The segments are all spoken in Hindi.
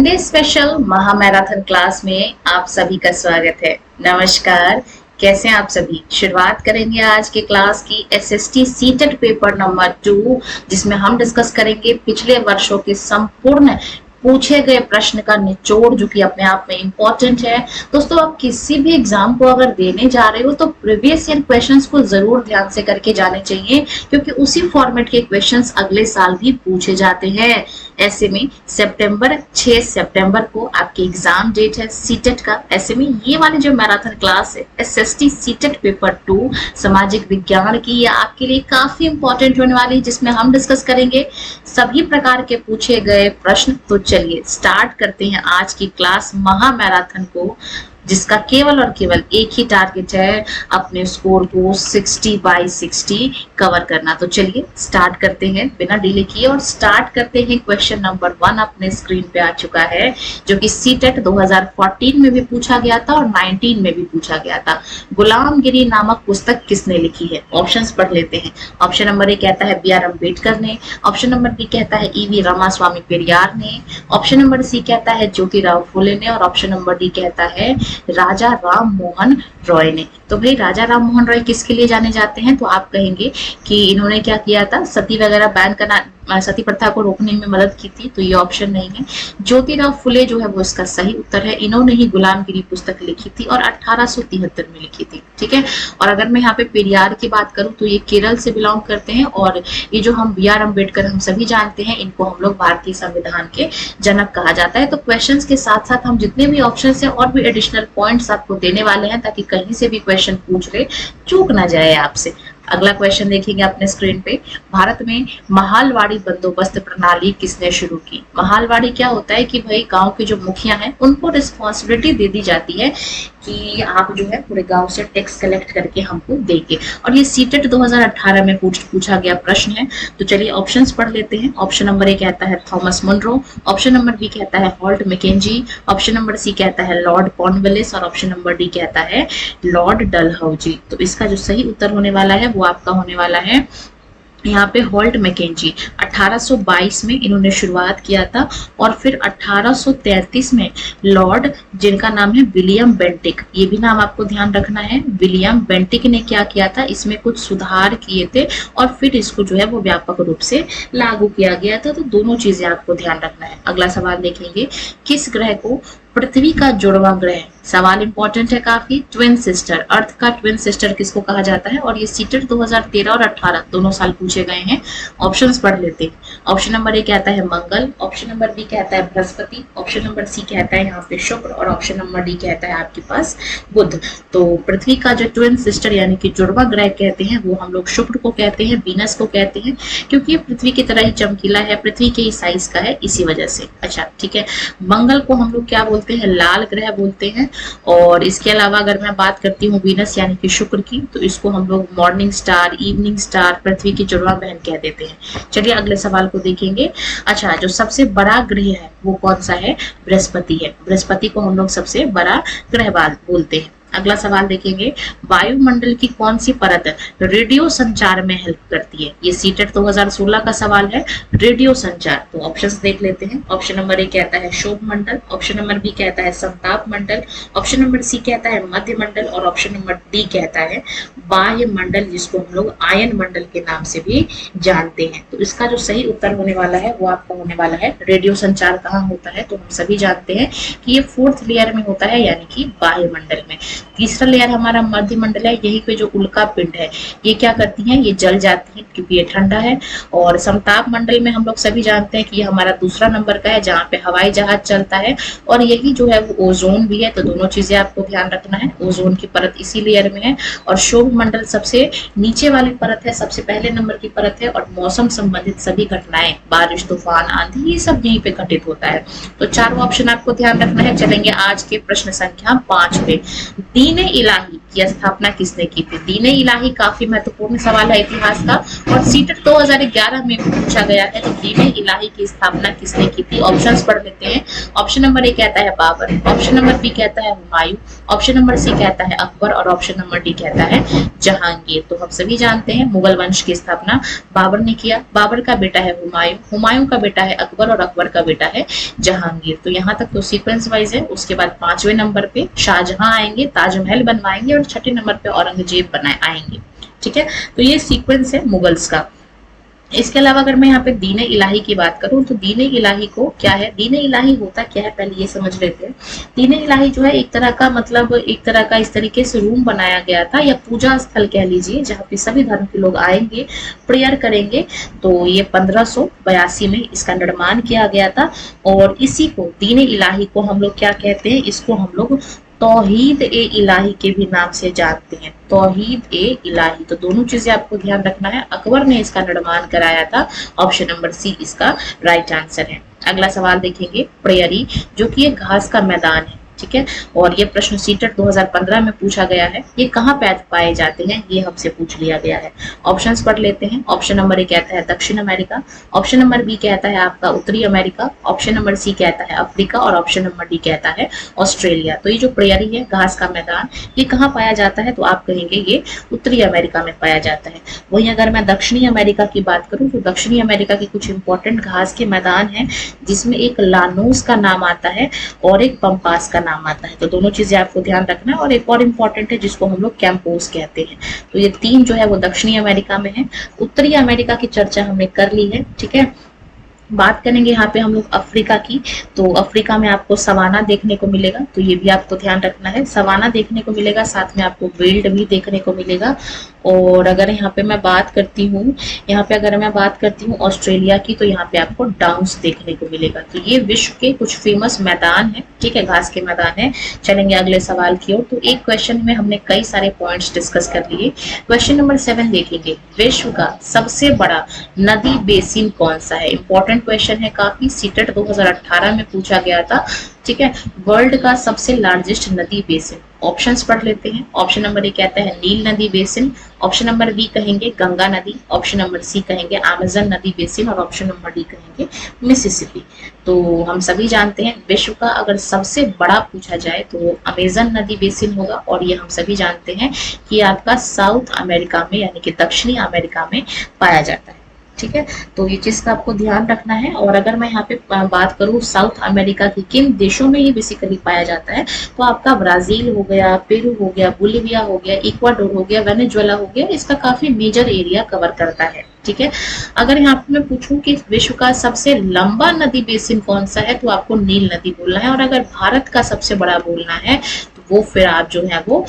संडे स्पेशल महा मैराथन क्लास में आप सभी का स्वागत है। नमस्कार, कैसे हैं आप सभी। शुरुआत करेंगे आज के क्लास की एसएसटी सीटेट पेपर नंबर 2, जिसमें हम डिस्कस करेंगे पिछले वर्षों के संपूर्ण पूछे गए प्रश्न का निचोड़, जो कि अपने आप में इम्पोर्टेंट है। दोस्तों, आप किसी भी एग्जाम को अगर देने जा रहे हो तो प्रीवियस ईयर क्वेश्चंस को जरूर ध्यान से करके जाने चाहिए, क्योंकि उसी फॉर्मेट के क्वेश्चंस अगले साल भी पूछे जाते हैं। ऐसे में 6 सितंबर को आपकी एग्जाम डेट है सीटेट का। ऐसे में ये वाली जो मैराथन क्लास है एसएसटी सीटेट पेपर 2 सामाजिक विज्ञान की, ये आपके लिए काफी इंपॉर्टेंट होने वाली है, जिसमें हम डिस्कस करेंगे सभी प्रकार के पूछे गए प्रश्न। तो चलिए स्टार्ट करते हैं आज की क्लास महा मैराथन को, जिसका केवल और केवल एक ही टारगेट है, अपने स्कोर को 60/60 कवर करना। तो चलिए स्टार्ट करते हैं बिना डिले किए और स्टार्ट करते हैं। क्वेश्चन नंबर 1 अपने स्क्रीन पे आ चुका है, जो कि सीटेट 2014 में भी पूछा गया था और 19 में भी पूछा गया था। गुलामगिरी नामक पुस्तक किसने लिखी है? ऑप्शंस पढ़ लेते हैं। ऑप्शन नंबर ए कहता है बी आर अम्बेडकर ने। ऑप्शन नंबर बी कहता है ईवी रामास्वामी पेरियार ने। ऑप्शन नंबर सी कहता है ज्योतिराव फुले ने। और ऑप्शन नंबर डी कहता है राजा राम मोहन रॉय ने। तो भाई राजा राम मोहन रॉय किसके लिए जाने जाते हैं? तो आप कहेंगे कि इन्होंने क्या किया था, सती वगैरह बैन करना, सती प्रथा को रोकने में मदद की थी। तो ये ऑप्शन नहीं है। ज्योतिराव फुले जो है वो इसका सही उत्तर है। इन्होंने ही गुलामगिरी पुस्तक लिखी थी और 1873 में लिखी थी। ठीक है। और अगर मैं यहाँ पे पेरियार की बात करूं तो ये केरल से बिलोंग करते हैं, और ये जो हम बी आर अम्बेडकर हम सभी जानते हैं, इनको हम लोग भारतीय संविधान के जनक कहा जाता है। तो क्वेश्चन के साथ साथ हम जितने भी ऑप्शन है और भी एडिशनल पॉइंट्स आपको देने वाले हैं, ताकि कहीं से भी क्वेश्चन पूछ ले, चूक ना जाए आपसे। अगला क्वेश्चन देखेंगे अपने स्क्रीन पे। भारत में महालवाड़ी बंदोबस्त प्रणाली किसने शुरू की? महालवाड़ी क्या होता है कि भाई गांव के जो मुखिया हैं उनको रिस्पॉन्सिबिलिटी दे दी जाती है कि आप जो है पूरे गांव से टैक्स कलेक्ट करके हमको देंगे। और ये सीटेट 2018 में पूछा गया प्रश्न है। तो चलिए ऑप्शंस पढ़ लेते हैं। ऑप्शन नंबर ए कहता है Thomas Munro. Option number B कहता है Holt Mackenzie. Option number C कहता है लॉर्ड कॉर्नवालिस। और ऑप्शन नंबर डी कहता है लॉर्ड डलहौजी। तो इसका जो सही उत्तर होने वाला है वो आपका होने वाला है यहाँ पे हॉल्ट मैकेंजी। 1822 में इन्होंने शुरुआत किया था, और फिर 1833 में लॉर्ड, जिनका नाम है विलियम बेंटिक, ये भी नाम आपको ध्यान रखना है, विलियम बेंटिक ने क्या किया था, इसमें कुछ सुधार किए थे और फिर इसको जो है वो व्यापक रूप से लागू किया गया था। तो दोनों चीजें आपको ध्यान रखना है। अगला सवाल देखेंगे, किस ग्रह को पृथ्वी का जुड़वा ग्रह? सवाल इंपॉर्टेंट है काफी। ट्विन सिस्टर, अर्थ का ट्विन सिस्टर किसको कहा जाता है? और ये सीटेट 2013 और 18 दोनों साल पूछे गए हैं। ऑप्शंस पढ़ लेते हैं। ऑप्शन नंबर ए कहता है मंगल। ऑप्शन नंबर बी कहता है बृहस्पति। ऑप्शन नंबर सी कहता है यहाँ पे शुक्र। और ऑप्शन नंबर डी कहता है आपके पास बुध। तो पृथ्वी का जो ट्विन सिस्टर यानी कि जुड़वा ग्रह कहते हैं, वो हम लोग शुक्र को कहते हैं, वीनस को कहते हैं, क्योंकि ये पृथ्वी की तरह ही चमकीला है, पृथ्वी के ही साइज का है, इसी वजह से। अच्छा ठीक है। मंगल को हम लोग क्या बोलते हैं? लाल ग्रह बोलते हैं। और इसके अलावा अगर मैं बात करती हूँ वीनस यानी कि शुक्र की, तो इसको हम लोग मॉर्निंग स्टार, इवनिंग स्टार, पृथ्वी की जुड़वा बहन कह देते हैं। चलिए अगले सवाल को देखेंगे। अच्छा, जो सबसे बड़ा ग्रह है वो कौन सा है? बृहस्पति है। बृहस्पति को हम लोग सबसे बड़ा ग्रह बोलते हैं। अगला सवाल देखेंगे, वायुमंडल की कौन सी परत रेडियो संचार में हेल्प करती है? ये सीटेट 2016 का सवाल है, रेडियो संचार। तो ऑप्शंस देख लेते हैं। ऑप्शन नंबर ए कहता है शोभ मंडल। ऑप्शन नंबर बी कहता है संताप मंडल। ऑप्शन नंबर सी कहता है मध्य मंडल। और ऑप्शन नंबर डी कहता है बाह्य मंडल, जिसको हम लोग आयन मंडल के नाम से भी जानते हैं। तो इसका जो सही उत्तर होने वाला है वो आपका होने वाला है रेडियो संचार। कहाँ होता है? तो हम सभी जानते हैं कि ये 4th लेयर में होता है, यानी कि बाह्य मंडल में। तीसरा लेयर हमारा मध्य मंडल है। यही पे जो उल्का पिंड है ये क्या करती हैं? ये जल जाती हैं, क्योंकि ये ठंडा है। और समताप मंडल में हम लोग सभी जानते हैं कि ये हमारा दूसरा नंबर का है, जहाँ पे हवाई जहाज चलता है। और यही जो है वो ओजोन भी है। तो दोनों चीजें आपको ध्यान रखना है। ओजोन की परत इसी लेयर में है। और शोभ मंडल सबसे नीचे वाली परत है, सबसे पहले नंबर की परत है। और मौसम संबंधित सभी घटनाएं, बारिश, तूफान, आंधी, ये सब यहीं पे घटित होता है। तो चारों ऑप्शन आपको ध्यान रखना है। चलेंगे आज के प्रश्न संख्या 5 पे। दीन-ए-इलाही की स्थापना किसने की थी? दीन इलाही काफी महत्वपूर्ण सवाल है इतिहास का और सीटेट 2011 में पूछा गया है। तो दीन इलाही की स्थापना किसने की थी? ऑप्शंस पढ़ लेते हैं। ऑप्शन नंबर ए कहता है बाबर, ऑप्शन नंबर बी कहता है हुमायूं, ऑप्शन नंबर सी कहता है अकबर और ऑप्शन नंबर डी कहता है जहांगीर। तो हम सभी जानते हैं मुगल वंश की स्थापना बाबर ने किया। बाबर का बेटा है हुमायूं, हुमायूं का बेटा है अकबर और अकबर का बेटा है जहांगीर। तो यहाँ तक तो सीक्वेंस वाइज है। उसके बाद 5वें नंबर पे शाहजहां आएंगे, ताजमहल बनवाएंगे और छठे नंबर पे औरंगजेब बनाए आएंगे। ठीक है, तो ये सीक्वेंस है मुगल्स का। इसके अलावा अगर मैं यहाँ पे दीन इलाही की बात करूं तो दीन इलाही को क्या है, दीन इलाही होता क्या है पहले ये समझ लेते हैं। दीन इलाही जो है एक तरह का मतलब एक तरह का इस तरीके से रूम बनाया गया था या पूजा स्थल कह लीजिए, जहाँ पे सभी धर्म के लोग आएंगे, प्रेयर करेंगे। तो ये 1582 में इसका निर्माण किया गया था और इसी को दीन इलाही को हम लोग क्या कहते हैं, इसको हम लोग तौहीद ए इलाही के भी नाम से जानते हैं। तौहीद ए इलाही, तो दोनों चीजें आपको ध्यान रखना है। अकबर ने इसका निर्माण कराया था। ऑप्शन नंबर सी इसका राइट आंसर है। अगला सवाल देखेंगे, प्रेयरी जो कि एक घास का मैदान है। ठीक है, और ये प्रश्न सीटेट 2015 में पूछा गया है। ये कहाँ पाए जाते हैं, ये हमसे पूछ लिया गया है। ऑप्शंस पढ़ लेते हैं। ऑप्शन नंबर ए कहता है दक्षिण अमेरिका, ऑप्शन नंबर बी कहता है आपका उत्तरी अमेरिका, ऑप्शन नंबर सी कहता है अफ्रीका और ऑप्शन नंबर डी कहता है ऑस्ट्रेलिया। तो ये जो प्रेयरी है, घास का मैदान, ये कहाँ पाया जाता है, तो आप कहेंगे ये उत्तरी अमेरिका में पाया जाता है। वहीं अगर मैं दक्षिणी अमेरिका की बात करूं तो दक्षिणी अमेरिका के कुछ इंपॉर्टेंट घास के मैदान हैं, जिसमें एक लानोस का नाम आता है और एक पंपास का नाम आता है। तो दोनों चीजें आपको ध्यान रखना है। और एक और इम्पोर्टेंट है जिसको हम लोग कैंपोस कहते हैं। तो ये तीन जो है वो दक्षिणी अमेरिका में है। उत्तरी अमेरिका की चर्चा हमने कर ली है। ठीक है, बात करेंगे यहाँ पे हम लोग अफ्रीका की। तो अफ्रीका में आपको सवाना देखने को मिलेगा, तो ये भी आपको ध्यान रखना है। सवाना देखने को मिलेगा, साथ में आपको विल्ड भी देखने को मिलेगा। और अगर यहाँ पे मैं बात करती हूँ, ऑस्ट्रेलिया की, तो यहाँ पे आपको डाउन्स देखने को मिलेगा। तो ये विश्व के कुछ फेमस मैदान है। ठीक है, घास के मैदान है। चलेंगे अगले सवाल की ओर। तो एक क्वेश्चन में हमने कई सारे पॉइंट्स डिस्कस कर लिए। क्वेश्चन नंबर 7 देखेंगे, विश्व का सबसे बड़ा नदी बेसिन कौन सा है? इंपॉर्टेंट क्वेश्चन है काफी, सीटेट 2018 में पूछा गया था। ठीक है, वर्ल्ड का सबसे लार्जेस्ट नदी बेसिन। ऑप्शंस पढ़ लेते हैं। ऑप्शन नंबर ए कहता है नील नदी बेसिन, ऑप्शन नंबर बी कहेंगे गंगा नदी, ऑप्शन नंबर सी कहेंगे अमेज़न नदी बेसिन और ऑप्शन नंबर डी कहेंगे मिसिसिपी। तो हम सभी जानते हैं विश्व का अगर सबसे बड़ा पूछा जाए तो अमेज़न नदी बेसिन होगा और ये हम सभी जानते हैं कि आपका साउथ अमेरिका में यानी कि दक्षिणी अमेरिका में पाया जाता है। ठीक है, तो ये चीज का आपको ध्यान रखना है। और अगर मैं यहाँ पे बात करूँ साउथ अमेरिका की किन देशों में ये बेसिकली पाया जाता है, तो आपका ब्राजील हो गया, पेरू हो गया, बोलिविया हो गया, इक्वाडोर हो गया, वेनेजुएला हो गया, इसका काफी मेजर एरिया कवर करता है। ठीक है, अगर यहाँ पे मैं पूछूं कि विश्व का सबसे लंबा नदी बेसिन कौन सा है, तो आपको नील नदी बोलना है। और अगर भारत का सबसे बड़ा बोलना है तो वो फिर आप जो है वो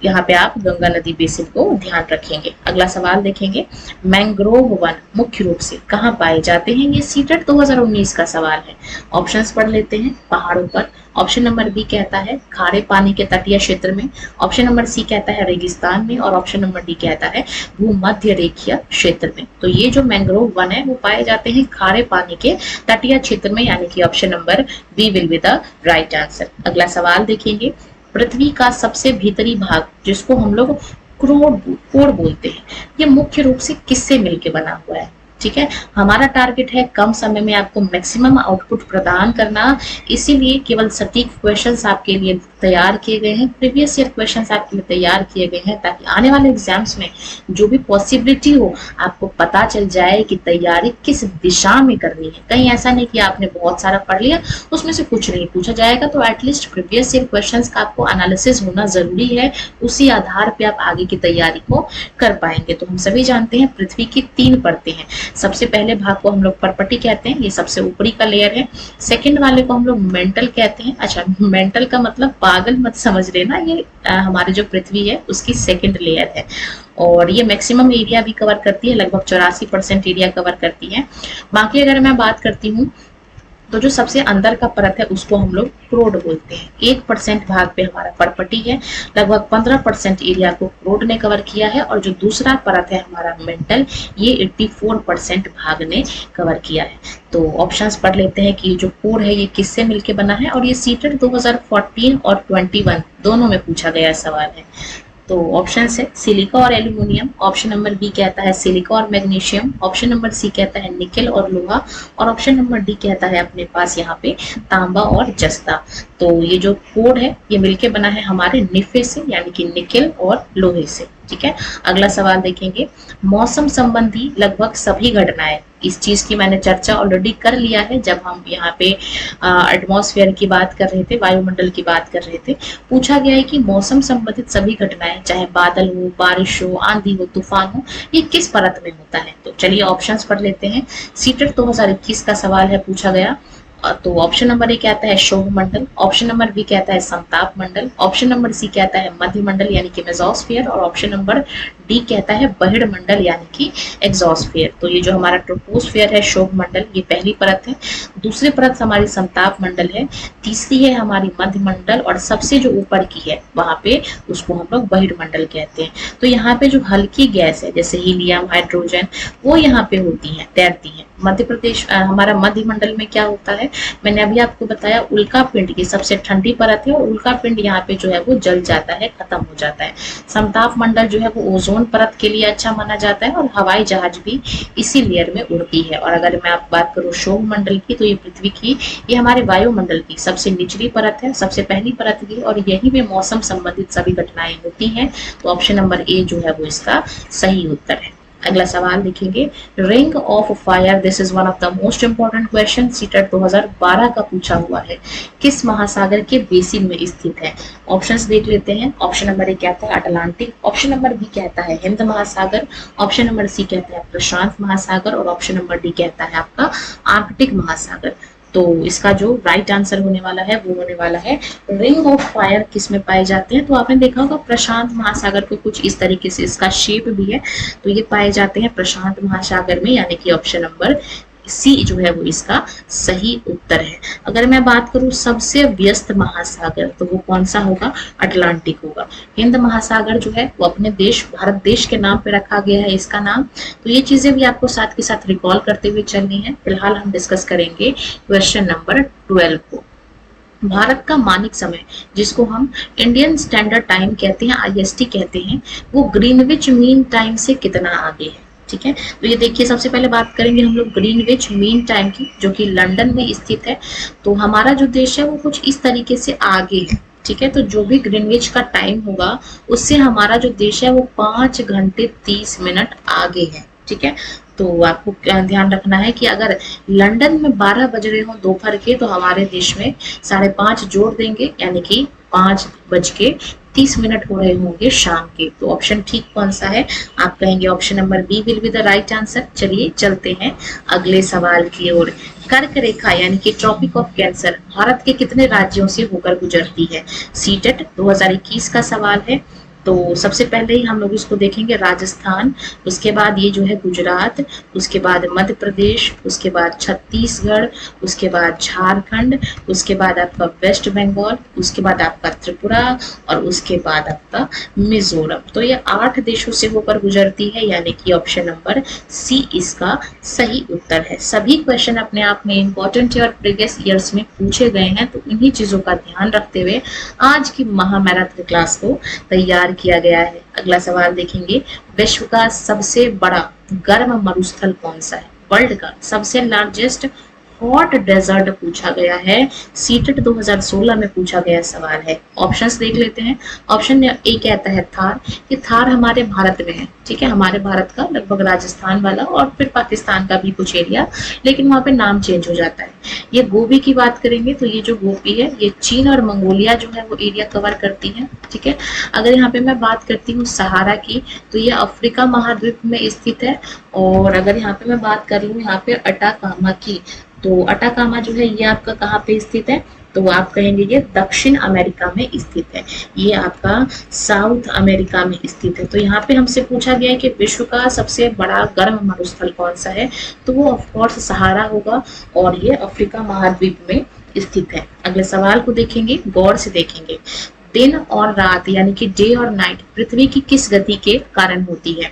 यहाँ पे आप गंगा नदी बेसिन को ध्यान रखेंगे। अगला सवाल देखेंगे, मैंग्रोव वन मुख्य रूप से कहाँ पाए जाते हैं? ये सीटेट 2019 का सवाल है। ऑप्शंस पढ़ लेते हैं। पहाड़ों पर, ऑप्शन नंबर बी कहता है खारे पानी के तटीय क्षेत्र में, ऑप्शन नंबर सी कहता है रेगिस्तान में और ऑप्शन नंबर डी कहता है भूमध्य रेखीय क्षेत्र में। तो ये जो मैंग्रोव वन है वो पाए जाते हैं खारे पानी के तटीय क्षेत्र में, यानी कि option number B will be the right answer. अगला सवाल देखेंगे, पृथ्वी का सबसे भीतरी भाग जिसको हम लोग कोर बोलते हैं, ये मुख्य रूप से किससे मिलके बना हुआ है? ठीक है, हमारा टारगेट है कम समय में आपको मैक्सिमम आउटपुट प्रदान करना, इसीलिए केवल सटीक क्वेश्चंस आपके लिए तैयार किए गए हैं, प्रीवियस ईयर क्वेश्चंस आपके लिए तैयार किए गए हैं, ताकि आने वाले एग्जाम्स में जो भी पॉसिबिलिटी हो आपको पता चल जाए कि तैयारी किस दिशा में करनी है। कहीं ऐसा नहीं कि आपने बहुत सारा पढ़ लिया उसमें से कुछ नहीं पूछा जाएगा। तो एटलीस्ट प्रीवियस ईयर क्वेश्चंस का आपको एनालिसिस होना जरूरी है, उसी आधार पे आप आगे की तैयारी को कर पाएंगे। तो हम सभी जानते हैं पृथ्वी की 3 परतें हैं। सबसे पहले भाग को हम लोग परपटी कहते हैं, ये सबसे ऊपरी का लेयर है। सेकंड वाले को हम लोग मेंटल कहते हैं। अच्छा, मेंटल का मतलब पागल मत समझ लेना, ये हमारे जो पृथ्वी है उसकी सेकंड लेयर है और ये मैक्सिमम एरिया भी कवर करती है, लगभग 84% एरिया कवर करती है। बाकी अगर मैं बात करती हूँ तो जो सबसे अंदर का परत है उसको हम लोग क्रोड बोलते हैं। 1% भाग पे हमारा पर्पटी है, लगभग 15% एरिया को क्रोड ने कवर किया है, और जो दूसरा परत है हमारा मेंटल, ये 84% भाग ने कवर किया है। तो ऑप्शंस पढ़ लेते हैं कि जो कोर है ये किससे मिलके बना है, और ये सीटेट 2014 और 21 दोनों में पूछा गया सवाल है। तो ऑप्शन है सिलिका और एल्यूमिनियम, ऑप्शन नंबर बी कहता है सिलिका और मैग्नीशियम, ऑप्शन नंबर सी कहता है निकेल और लोहा, और ऑप्शन नंबर डी कहता है अपने पास यहाँ पे तांबा और जस्ता। तो ये जो कोड है ये मिलके बना है हमारे निफे से, यानी कि निकेल और लोहे से। ठीक है, अगला सवाल देखेंगे। मौसम संबंधी लगभग सभी घटनाएं, इस चीज की मैंने चर्चा ऑलरेडी कर लिया है जब हम यहाँ पे एटमॉस्फेयर की बात कर रहे थे, वायुमंडल की बात कर रहे थे। पूछा गया है कि मौसम संबंधित सभी घटनाएं, चाहे बादल हो, बारिश हो, आंधी हो, तूफान हो, ये किस परत में होता है। तो चलिए ऑप्शंस पढ़ लेते हैं। सीटेट 2021 का सवाल है, पूछा गया। तो ऑप्शन नंबर ए कहता है शोभ मंडल, ऑप्शन नंबर बी कहता है समताप मंडल, ऑप्शन नंबर सी कहता है मध्य मंडल यानी कि मेसोस्फीयर, और ऑप्शन नंबर डी कहता है बहिड़ मंडल यानी कि एक्सोस्फीयर। तो ये जो हमारा ट्रोपोस्फीयर है शोभ मंडल, ये पहली परत है। दूसरी परत हमारी समताप मंडल है, तीसरी है हमारी मध्य मंडल, और सबसे जो ऊपर की है वहां पे उसको हम लोग बहिड़ मंडल कहते हैं। तो यहाँ पे जो हल्की गैस है जैसे हीलियम, हाइड्रोजन, वो यहाँ पे होती है, तैरती है। मध्य प्रदेश हमारा मध्य मंडल में क्या होता है, मैंने अभी आपको बताया उल्का पिंड की सबसे ठंडी परत है, और उल्का पिंड यहाँ पे जो है वो जल जाता है, खत्म हो जाता है। समताप मंडल जो है वो ओजोन परत के लिए अच्छा माना जाता है, और हवाई जहाज भी इसी लेयर में उड़ती है। और अगर मैं आप बात करूँ शोभ मंडल की, तो ये पृथ्वी की, ये हमारे वायुमंडल की सबसे निचली परत है, सबसे पहली परत की, और यही में मौसम संबंधित सभी घटनाएं होती हैं। तो ऑप्शन नंबर ए जो है वो इसका सही उत्तर है। अगला सवाल देखेंगे। Ring of fire, this is one of the most important question, CTET 2012 का पूछा हुआ है। किस महासागर के बेसिन में स्थित है। ऑप्शंस देख लेते हैं। ऑप्शन नंबर ए कहता है अटलांटिक, ऑप्शन नंबर बी कहता है हिंद महासागर, ऑप्शन नंबर सी कहता है प्रशांत महासागर, और ऑप्शन नंबर डी कहता है आपका आर्कटिक महासागर। तो इसका जो राइट आंसर होने वाला है वो होने वाला है रिंग ऑफ फायर। किस में पाए जाते हैं, तो आपने देखा होगा प्रशांत महासागर को कुछ इस तरीके से इसका शेप भी है, तो ये पाए जाते हैं प्रशांत महासागर में, यानी कि ऑप्शन नंबर सी जो है वो इसका सही उत्तर है। अगर मैं बात करूं सबसे व्यस्त महासागर, तो वो कौन सा होगा, अटलांटिक होगा। हिंद महासागर जो है वो अपने देश भारत देश के नाम पे रखा गया है इसका नाम। तो ये चीजें भी आपको साथ के साथ रिकॉल करते हुए चलनी है। फिलहाल हम डिस्कस करेंगे क्वेश्चन नंबर 12 को। भारत का मानक समय, जिसको हम इंडियन स्टैंडर्ड टाइम कहते हैं, IST कहते हैं, वो ग्रीनविच मीन टाइम से कितना आगे है। ठीक है, तो ये देखिए सबसे पहले बात करेंगे हम लोग ग्रीनविच मीन टाइम की, जो कि लंदन में स्थित है। तो हमारा जो देश है वो कुछ इस तरीके से आगे है। ठीक है, तो जो भी ग्रीनविच का टाइम होगा उससे हमारा जो देश है वो 5 घंटे 30 मिनट आगे है। ठीक है, तो आपको ध्यान रखना है कि अगर लंदन में 12 बज रहे हो दोपहर के, तो हमारे देश में 5:30 जोड़ देंगे, यानी कि 5:30 हो रहे होंगे शाम के। तो ऑप्शन ठीक कौन सा है, आप कहेंगे option number B will be the right answer. चलिए चलते हैं अगले सवाल की ओर। कर्क रेखा यानी कि ट्रॉपिक ऑफ कैंसर भारत के कितने राज्यों से होकर गुजरती है। सीटेट 2021 का सवाल है। तो सबसे पहले ही हम लोग इसको देखेंगे राजस्थान, उसके बाद ये जो है गुजरात, उसके बाद मध्य प्रदेश, उसके बाद छत्तीसगढ़, उसके बाद झारखंड, उसके बाद आपका वेस्ट बंगाल, उसके बाद आपका त्रिपुरा, और उसके बाद आपका मिजोरम। तो ये 8 देशों से होकर गुजरती है, यानी कि ऑप्शन नंबर सी इसका सही उत्तर है। सभी क्वेश्चन अपने आप में इंपॉर्टेंट है और प्रीवियस ईयर्स में पूछे गए हैं, तो इन्हीं चीजों का ध्यान रखते हुए आज की महामैराथन क्लास को तैयार किया गया है। अगला सवाल देखेंगे। विश्व का सबसे बड़ा गर्म मरुस्थल कौन सा है। वर्ल्ड का सबसे लार्जेस्ट हॉट डेजर्ट पूछा गया है, सीटेट 2016 में पूछा गया सवाल है। ऑप्शंस देख लेते हैं। ऑप्शन ए कहता है थार, ये थार हमारे भारत में है। ठीक है, हमारे भारत का लगभग राजस्थान वाला और फिर पाकिस्तान का भी कुछ एरिया, लेकिन वहां पे नाम चेंज हो जाता है। ये गोबी की बात करेंगे तो ये जो गोबी है ये चीन और मंगोलिया जो है वो एरिया कवर करती है। ठीक है, अगर यहाँ पे मैं बात करती हूँ सहारा की, तो ये अफ्रीका महाद्वीप में स्थित है। और अगर यहाँ पे मैं बात कर लूँ यहाँ पे अटाकामा की, तो अटाकामा जो है ये आपका कहाँ पे स्थित है, तो आप कहेंगे ये दक्षिण अमेरिका में स्थित है, ये आपका साउथ अमेरिका में स्थित है। तो यहाँ पे हमसे पूछा गया है कि विश्व का सबसे बड़ा गर्म मरुस्थल कौन सा है, तो वो ऑफ कोर्स सहारा होगा और ये अफ्रीका महाद्वीप में स्थित है। अगले सवाल को देखेंगे, गौर से देखेंगे। दिन और रात यानी कि डे और नाइट पृथ्वी की किस गति के कारण होती है?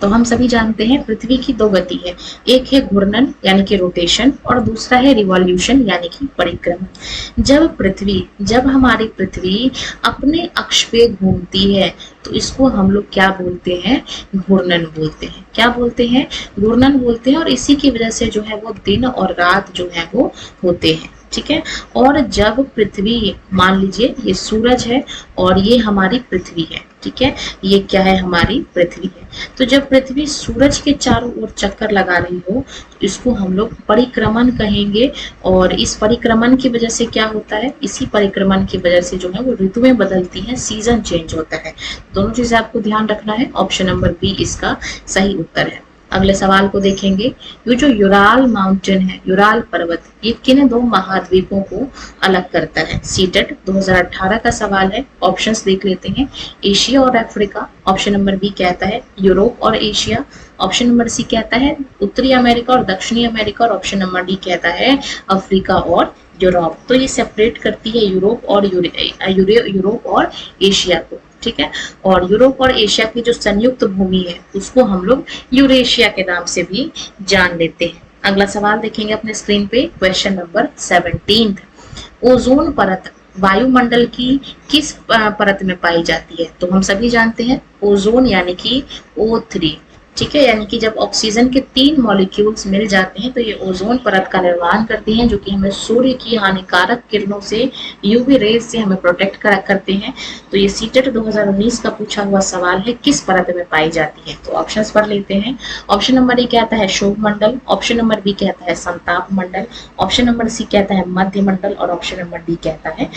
तो हम सभी जानते हैं पृथ्वी की दो गति है, एक है घूर्णन यानी कि रोटेशन और दूसरा है रिवॉल्यूशन यानी कि परिक्रमण। जब हमारी पृथ्वी अपने अक्ष पे घूमती है तो इसको हम लोग क्या बोलते हैं? घूर्णन बोलते हैं। क्या बोलते हैं? घूर्णन बोलते हैं। और इसी की वजह से जो है वो दिन और रात जो है वो होते हैं, ठीक है। और जब पृथ्वी, मान लीजिए ये सूरज है और ये हमारी पृथ्वी है, ठीक है, ये क्या है? हमारी पृथ्वी है। तो जब पृथ्वी सूरज के चारों ओर चक्कर लगा रही हो तो इसको हम लोग परिक्रमण कहेंगे। और इस परिक्रमण की वजह से क्या होता है? इसी परिक्रमण की वजह से जो है वो ऋतुएं बदलती हैं, सीजन चेंज होता है। दोनों चीजें आपको ध्यान रखना है। ऑप्शन नंबर बी इसका सही उत्तर है। अगले सवाल को देखेंगे। ये जो यूराल माउंटेन है, यूराल पर्वत, ये किन दो महाद्वीपों को अलग करता है? सीटेट 2018 का सवाल है। ऑप्शंस देख लेते हैं। एशिया और अफ्रीका, ऑप्शन नंबर बी कहता है यूरोप और एशिया, ऑप्शन नंबर सी कहता है उत्तरी अमेरिका और दक्षिणी अमेरिका, और ऑप्शन नंबर डी कहता है अफ्रीका और यूरोप। तो ये सेपरेट करती है यूरोप और एशिया को, ठीक है। और यूरोप और एशिया की जो संयुक्त भूमि है उसको हम लोग यूरेशिया के नाम से भी जान लेते हैं। अगला सवाल देखेंगे अपने स्क्रीन पे, क्वेश्चन नंबर 17। ओजोन परत वायुमंडल की किस परत में पाई जाती है? तो हम सभी जानते हैं ओजोन यानी कि O3, ठीक है, यानी कि जब ऑक्सीजन के 3 मॉलिक्यूल्स मिल जाते हैं तो ये ओजोन परत का निर्माण करती हैं, जो कि हमें सूर्य की हानिकारक किरणों से, यूवी रेज से हमें प्रोटेक्ट करते हैं। तो ये सीटेट 2019 का पूछा हुआ सवाल है, किस परत में पाई जाती है? तो ऑप्शंस पढ़ लेते हैं। ऑप्शन नंबर ए कहता है शोभ मंडल, ऑप्शन नंबर बी कहता है संताप मंडल, ऑप्शन नंबर सी कहता है मध्य मंडल, और ऑप्शन नंबर डी कहता है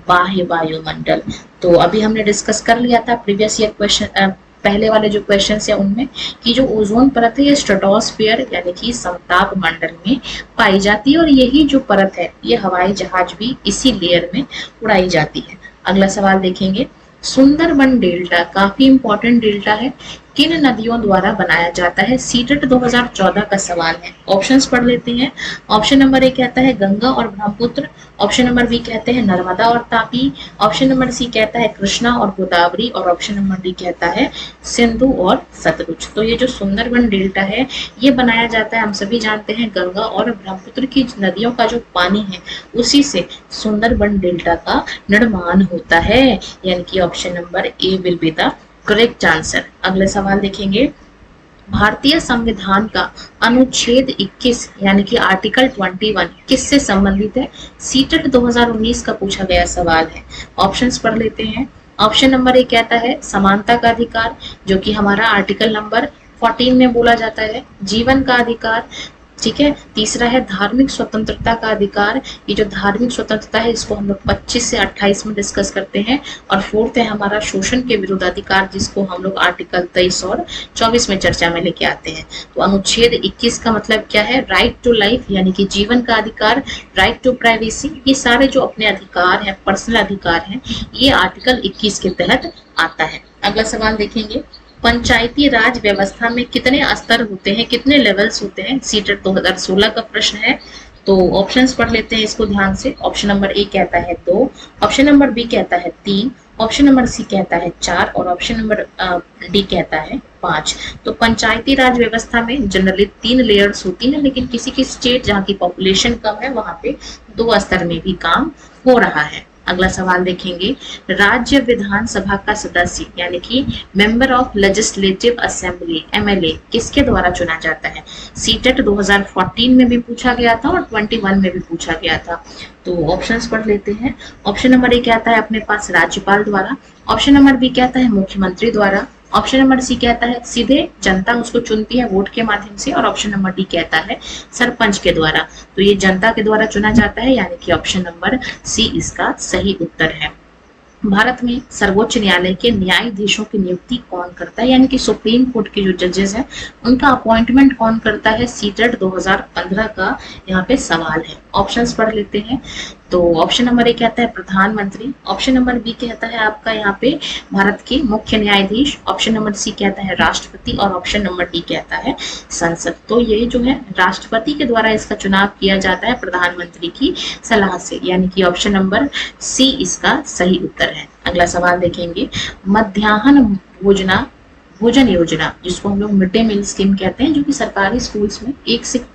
बाह्य वायुमंडल। तो अभी हमने डिस्कस कर लिया था प्रीवियस ईयर क्वेश्चन, पहले वाले जो क्वेश्चन है उनमें, कि जो ओजोन परत है ये स्ट्रेटोस्फीयर यानी कि समताप मंडल में पाई जाती है, और यही जो परत है ये हवाई जहाज भी इसी लेयर में उड़ाई जाती है। अगला सवाल देखेंगे। सुंदरबन डेल्टा काफी इंपॉर्टेंट डेल्टा है, किन नदियों द्वारा बनाया जाता है? सीटेट 2014 का सवाल है। ऑप्शंस पढ़ लेते हैं। ऑप्शन नंबर ए कहता है गंगा और ब्रह्मपुत्र, ऑप्शन नंबर बी कहते हैं नर्मदा और तापी, ऑप्शन नंबर सी कहता है कृष्णा और गोदावरी, और ऑप्शन नंबर डी कहता है सिंधु और सतलुज। तो ये जो सुंदरबन डेल्टा है ये बनाया जाता है, हम सभी जानते हैं, गंगा और ब्रह्मपुत्र की नदियों का जो पानी है उसी से सुंदरबन डेल्टा का निर्माण होता है, यानी कि option number A will be the correct answer. अगले सवाल देखेंगे। भारतीय संविधान का अनुच्छेद 21 यानी कि आर्टिकल 21 किससे संबंधित है? सीटेट 2019 का पूछा गया सवाल है। ऑप्शंस पढ़ लेते हैं। ऑप्शन नंबर ए कहता है समानता का अधिकार, जो कि हमारा आर्टिकल नंबर 14 में बोला जाता है। जीवन का अधिकार, ठीक है। तीसरा है धार्मिक स्वतंत्रता का अधिकार, ये जो धार्मिक स्वतंत्रता है इसको हम लोग 25 से 28 में डिस्कस करते हैं। और फोर्थ है हमारा शोषण के विरुद्ध अधिकार, जिसको हम लोग आर्टिकल 23 और 24 में चर्चा में लेके आते हैं। तो अनुच्छेद 21 का मतलब क्या है? राइट टू लाइफ यानी कि जीवन का अधिकार, राइट टू प्राइवेसी, ये सारे जो अपने अधिकार हैं, पर्सनल अधिकार हैं, ये आर्टिकल 21 के तहत आता है। अगला सवाल देखेंगे। पंचायती राज व्यवस्था में कितने स्तर होते हैं, कितने लेवल्स होते हैं? सीटेट 2016 का प्रश्न है। तो ऑप्शंस पढ़ लेते हैं इसको ध्यान से। ऑप्शन नंबर ए कहता है 2, ऑप्शन नंबर बी कहता है 3, ऑप्शन नंबर सी कहता है 4, और ऑप्शन नंबर डी कहता है 5। तो पंचायती राज व्यवस्था में जनरली 3 लेयर्स होती हैं, लेकिन किसी की स्टेट जहाँ की पॉपुलेशन कम है वहां पे 2 स्तर में भी काम हो रहा है। अगला सवाल देखेंगे। राज्य विधानसभा का सदस्य यानी कि member of legislative assembly MLA किसके द्वारा चुना जाता है? सीटेट 2014 में भी पूछा गया था और 21 में भी पूछा गया था। तो ऑप्शंस पढ़ लेते हैं। ऑप्शन नंबर ए कहता है अपने पास राज्यपाल द्वारा, ऑप्शन नंबर बी कहता है मुख्यमंत्री द्वारा, ऑप्शन नंबर सी कहता है सीधे जनता उसको चुनती है वोट के माध्यम से, और ऑप्शन नंबर डी कहता है सरपंच के द्वारा। तो ये जनता के द्वारा चुना जाता है, यानी कि ऑप्शन नंबर सी इसका सही उत्तर है। भारत में सर्वोच्च न्यायालय के न्यायाधीशों की नियुक्ति कौन करता है, यानी कि सुप्रीम कोर्ट के जो जजेस हैं उनका अपॉइंटमेंट कौन करता है? सीटेट 2015 का यहाँ पे सवाल है। ऑप्शंस पढ़ लेते हैं। तो ऑप्शन नंबर ए कहता है प्रधानमंत्री, ऑप्शन नंबर बी कहता है आपका यहाँ पे भारत के मुख्य न्यायाधीश, ऑप्शन नंबर सी कहता है राष्ट्रपति और ऑप्शन नंबर डी कहता है संसद। तो ये जो है राष्ट्रपति के द्वारा इसका चुनाव किया जाता है प्रधानमंत्री की सलाह से, यानी कि ऑप्शन नंबर सी इसका सही उत्तर है। अगला सवाल देखेंगे, मध्याह्न भोजन योजना जिसको हम लोग मिड डे मील स्कीम कहते हैं, जो कि सरकारी स्कूल्स में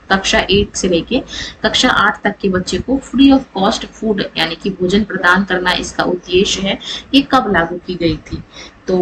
कक्षा 1 से लेके कक्षा 8 तक के बच्चे को फ्री ऑफ कॉस्ट फूड यानी कि भोजन प्रदान करना इसका उद्देश्य है। ये कब लागू की गई थी? तो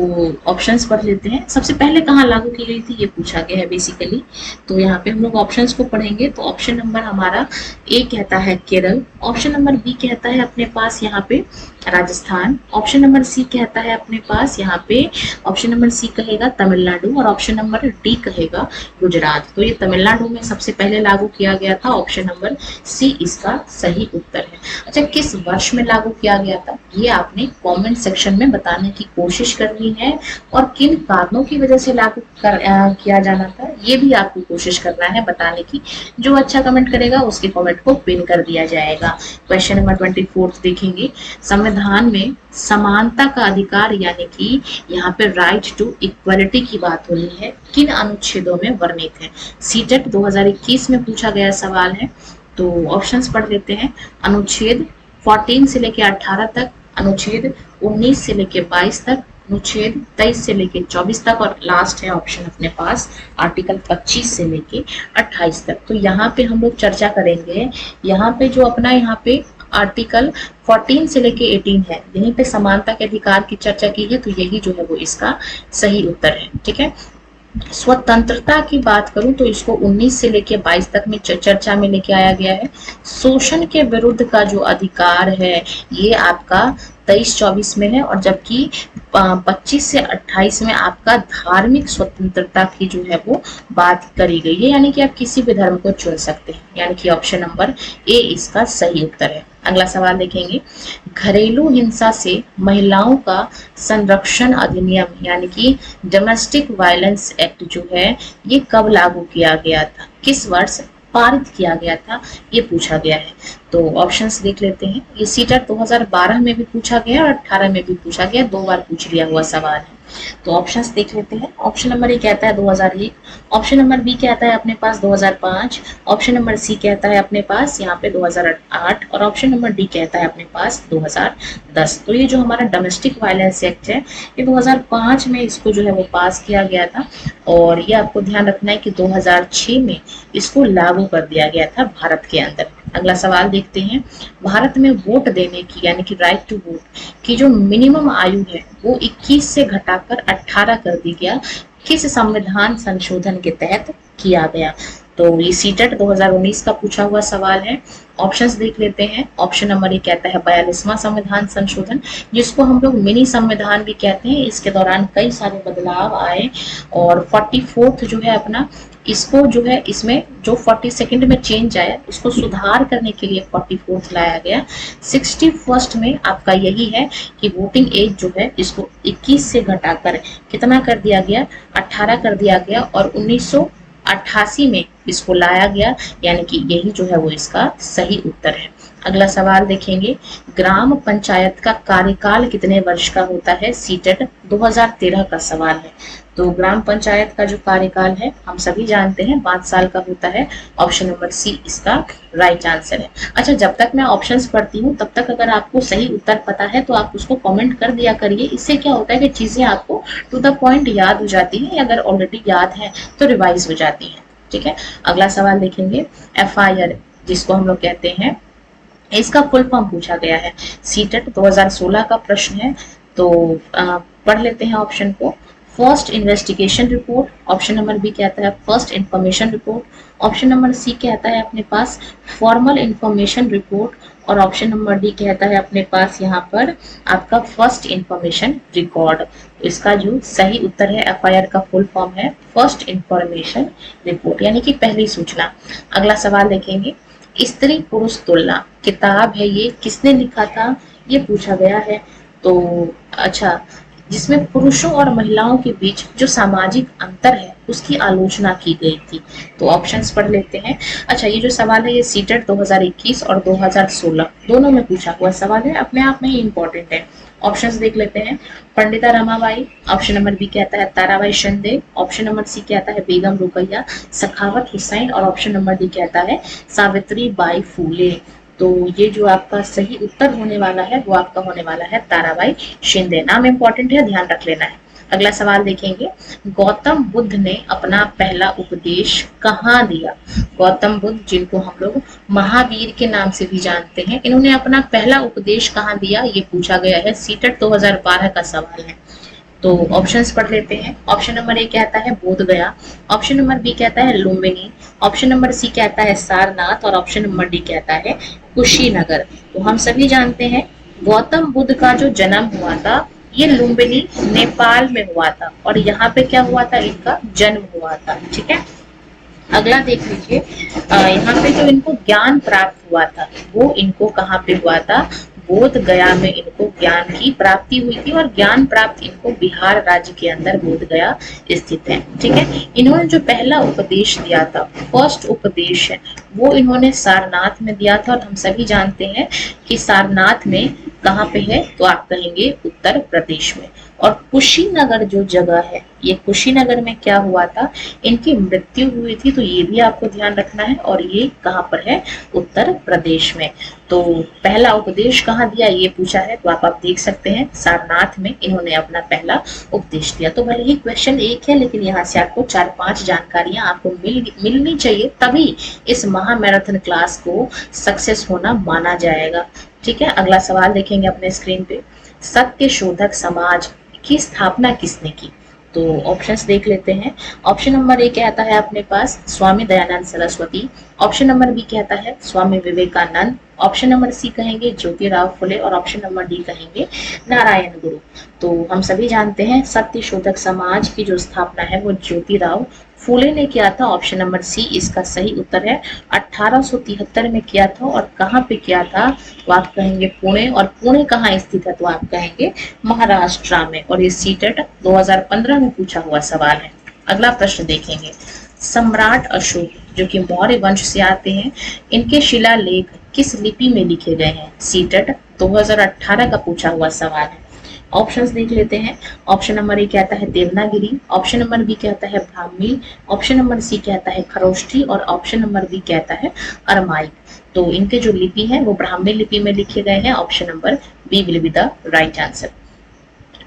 ऑप्शंस पढ़ लेते हैं। सबसे पहले कहाँ लागू की गई थी ये पूछा गया है बेसिकली। तो यहाँ पे हम लोग ऑप्शंस को पढ़ेंगे। तो ऑप्शन नंबर हमारा ए कहता है केरल, ऑप्शन नंबर बी कहता है अपने पास यहाँ पे राजस्थान, ऑप्शन नंबर सी कहता है अपने पास यहाँ पे, ऑप्शन नंबर सी कहेगा तमिलनाडु और ऑप्शन नंबर डी कहेगा गुजरात। तो ये तमिलनाडु में सबसे पहले लागू किया गया था, ऑप्शन नंबर सी इसका सही उत्तर है। अच्छा, किस वर्ष में लागू किया गया था ये आपने कमेंट सेक्शन में बताने की कोशिश करनी है, और किन कारणों की वजह से लागू किया जाना था ये भी आपको कोशिश करना है बताने की। जो अच्छा कमेंट करेगा उसके कमेंट को पिन कर दिया जाएगा। क्वेश्चन नंबर 24 देखेंगे, संविधान में समानता का अधिकार यानी कि यहाँ पे राइट टू इक्वलिटी की बात हो रही है, किन अनुच्छेदों में वर्णित है? सीटेट 2021 में पूछा गया सवाल है। तो ऑप्शंस पढ़ लेते हैं। अनुच्छेद 14 से लेके 18 तक, अनुच्छेद 19 से लेके 22 तक, अनुच्छेद 23 से लेके 24 तक, और लास्ट है ऑप्शन अपने पास आर्टिकल 25 से लेके 28 तक। तो यहाँ पे हम लोग चर्चा करेंगे, यहाँ पे जो अपना यहाँ पे आर्टिकल 14 से लेके 18 है, यहीं पे समानता के अधिकार की चर्चा की है, तो यही जो है वो इसका सही उत्तर है। ठीक है, स्वतंत्रता की बात करूं तो इसको 19 से लेके 22 तक में चर्चा में लेके आया गया है। शोषण के विरुद्ध का जो अधिकार है ये आपका 23-24 में है, और जबकि 25 से 28 में आपका धार्मिक स्वतंत्रता की जो है वो बात करी गई है, यानी कि आप किसी भी धर्म को चुन सकते हैं, यानी कि ऑप्शन नंबर ए इसका सही उत्तर है। अगला सवाल देखेंगे, घरेलू हिंसा से महिलाओं का संरक्षण अधिनियम यानी कि डोमेस्टिक वायलेंस एक्ट जो है ये कब लागू किया गया था, किस वर्ष पारित किया गया था, ये पूछा गया है। तो ऑप्शंस देख लेते हैं। ये सीटेट 2012 में भी पूछा गया और 18 में भी पूछा गया, 2 बार पूछ लिया हुआ सवाल है। तो ऑप्शंस देख लेते हैं। ऑप्शन नंबर ए कहता है 2001, ऑप्शन नंबर बी कहता है अपने पास 2005, ऑप्शन नंबर सी कहता है अपने पास यहाँ पे 2008, और ऑप्शन नंबर डी कहता है अपने पास 2010। तो ये जो हमारा डोमेस्टिक वायलेंस एक्ट है ये 2005 में इसको जो है वो पास किया गया था, और ये आपको ध्यान रखना है कि 2006 में इसको लागू कर दिया गया था भारत के अंदर। अगला सवाल देखते हैं, भारत में वोट देने की यानी कि राइट टू वोट की जो मिनिमम आयु है वो 21 से घटाकर 18 कर दी गया, किस संविधान संशोधन के तहत किया गया? तो ये सीटेट 2019 का पूछा हुआ सवाल है। ऑप्शंस देख लेते हैं। ऑप्शन नंबर ए कहता है 42वां संविधान संशोधन, जिसको हम लोग मिनी संविधान भी कहते हैं। इसके दौरान कई सारे बदलाव आए, और 44th जो है अपना, इसको जो है इसमें जो 42nd में चेंज आया उसको सुधार करने के लिए 44th लाया गया। 61st में आपका यही है कि वोटिंग एज जो है इसको 21 से घटाकर कितना कर दिया गया, 18 कर दिया गया, और 1988 में इसको लाया गया, यानी कि यही जो है वो इसका सही उत्तर है। अगला सवाल देखेंगे, ग्राम पंचायत का कार्यकाल कितने वर्ष का होता है? सीटेट 2013 का सवाल है। तो ग्राम पंचायत का जो कार्यकाल है हम सभी जानते हैं 5 साल का होता है। ऑप्शन नंबर सी इसका राइट आंसर है। अच्छा, जब तक मैं ऑप्शंस पढ़ती हूँ तब तक अगर आपको सही उत्तर पता है तो आप उसको कमेंट कर दिया करिए। इससे क्या होता है कि चीजें आपको टू द पॉइंट याद हो जाती है, अगर ऑलरेडी याद है तो रिवाइज हो जाती है। ठीक है, अगला सवाल देखेंगे, FIR जिसको हम लोग कहते हैं इसका फुल फॉर्म पूछा गया है। सीटेट 2016 का प्रश्न है। तो पढ़ लेते हैं ऑप्शन को। First investigation report, option number B कहता है first information report, option number C कहता है अपने पास फॉर्मल इंफॉर्मेशन रिपोर्ट, और ऑप्शन नंबर डी कहता है अपने पास यहाँ पर आपका फर्स्ट इंफॉर्मेशन रिकॉर्ड। इसका जो सही उत्तर है FIR का फुल फॉर्म है फर्स्ट इंफॉर्मेशन रिपोर्ट, यानी कि पहली सूचना। अगला सवाल देखेंगे, स्त्री पुरुष तुलना किताब है ये किसने लिखा था, ये पूछा गया है। तो अच्छा, जिसमें पुरुषों और महिलाओं के बीच जो सामाजिक अंतर है उसकी आलोचना की गई थी। तो ऑप्शंस पढ़ लेते हैं। अच्छा, ये जो सवाल है ये सीटेट 2021 और 2016 दोनों में पूछा हुआ सवाल है, अपने आप में ही इंपॉर्टेंट है। ऑप्शंस देख लेते हैं। Pandita Ramabai, option number B कहता है Tarabai Shinde, option number C कहता है बेगम रुकैया, सखावत हुसैन और ऑप्शन नंबर डी कहता है सावित्री बाई फूले। तो ये जो आपका सही उत्तर होने वाला है वो आपका होने वाला है ताराबाई शिंदे। नाम इंपॉर्टेंट है, ध्यान रख लेना है। अगला सवाल देखेंगे। गौतम बुद्ध ने अपना पहला उपदेश कहाँ दिया? गौतम बुद्ध, जिनको हम लोग महावीर के नाम से भी जानते हैं, इन्होंने अपना पहला उपदेश कहाँ दिया, ये पूछा गया है। सीटेट 2012 का सवाल है। तो ऑप्शंस पढ़ लेते हैं। ऑप्शन नंबर ए कहता है बोध गया, ऑप्शन नंबर बी कहता है लुम्बिनी, ऑप्शन नंबर सी कहता है सारनाथ और ऑप्शन नंबर डी कहता है कुशीनगर। तो हम सभी जानते हैं गौतम बुद्ध का जो जन्म हुआ था ये लुम्बिनी नेपाल में हुआ था और यहाँ पे क्या हुआ था, इनका जन्म हुआ था। ठीक है, अगला देख लीजिए। यहाँ पे जो इनको ज्ञान प्राप्त हुआ था वो इनको कहाँ पे हुआ था? बोध गया में इनको ज्ञान की प्राप्ति हुई थी और ज्ञान प्राप्त इनको बिहार राज्य के अंदर बोध गया स्थित है। ठीक है, इन्होंने जो पहला उपदेश दिया था, फर्स्ट उपदेश है, वो इन्होंने सारनाथ में दिया था और हम सभी जानते हैं कि सारनाथ में कहाँ पे है, तो आप कहेंगे उत्तर प्रदेश में। और कुशीनगर जो जगह है, ये कुशीनगर में क्या हुआ था, इनकी मृत्यु हुई थी, तो ये भी आपको ध्यान रखना है। और ये कहाँ पर है? उत्तर प्रदेश में। तो पहला उपदेश कहाँ दिया ये पूछा है, तो आप देख सकते हैं सारनाथ में इन्होंने अपना पहला उपदेश दिया। तो भले ही क्वेश्चन एक है लेकिन यहाँ से आपको 4-5 जानकारियां आपको मिलनी चाहिए, तभी इस महा मैराथन क्लास को सक्सेस होना माना जाएगा। ठीक है, अगला सवाल देखेंगे अपने स्क्रीन पे। सत्य शोधक समाज की स्थापना किसने की? तो ऑप्शंस देख लेते हैं। ऑप्शन नंबर ए कहता है अपने पास Swami Dayanand Saraswati, option number B कहता है Swami Vivekananda, option number C कहेंगे ज्योतिराव फुले और ऑप्शन नंबर डी कहेंगे नारायण गुरु। तो हम सभी जानते हैं सत्य शोधक समाज की जो स्थापना है वो ज्योतिराव फूले ने किया था। ऑप्शन नंबर सी इसका सही उत्तर है। 1873 में किया था और कहाँ पे किया था, तो आप कहेंगे पुणे। और पुणे कहाँ स्थित है, तो आप कहेंगे महाराष्ट्र में। और ये सीटेट 2015 में पूछा हुआ सवाल है। अगला प्रश्न देखेंगे। सम्राट अशोक जो कि मौर्य वंश से आते हैं, इनके शिलालेख किस लिपि में लिखे गए हैं? सीटेट 2018 का पूछा हुआ सवाल है। ऑप्शंस देख लेते हैं। ऑप्शन नंबर ए कहता है देवनागिरी, ऑप्शन नंबर बी कहता है ब्राह्मी, ऑप्शन नंबर सी कहता है खरोष्ठी और ऑप्शन नंबर डी कहता है अरमाइक। तो इनके जो लिपि है वो ब्राह्मी लिपि में लिखे गए हैं। Option number B will be the right answer.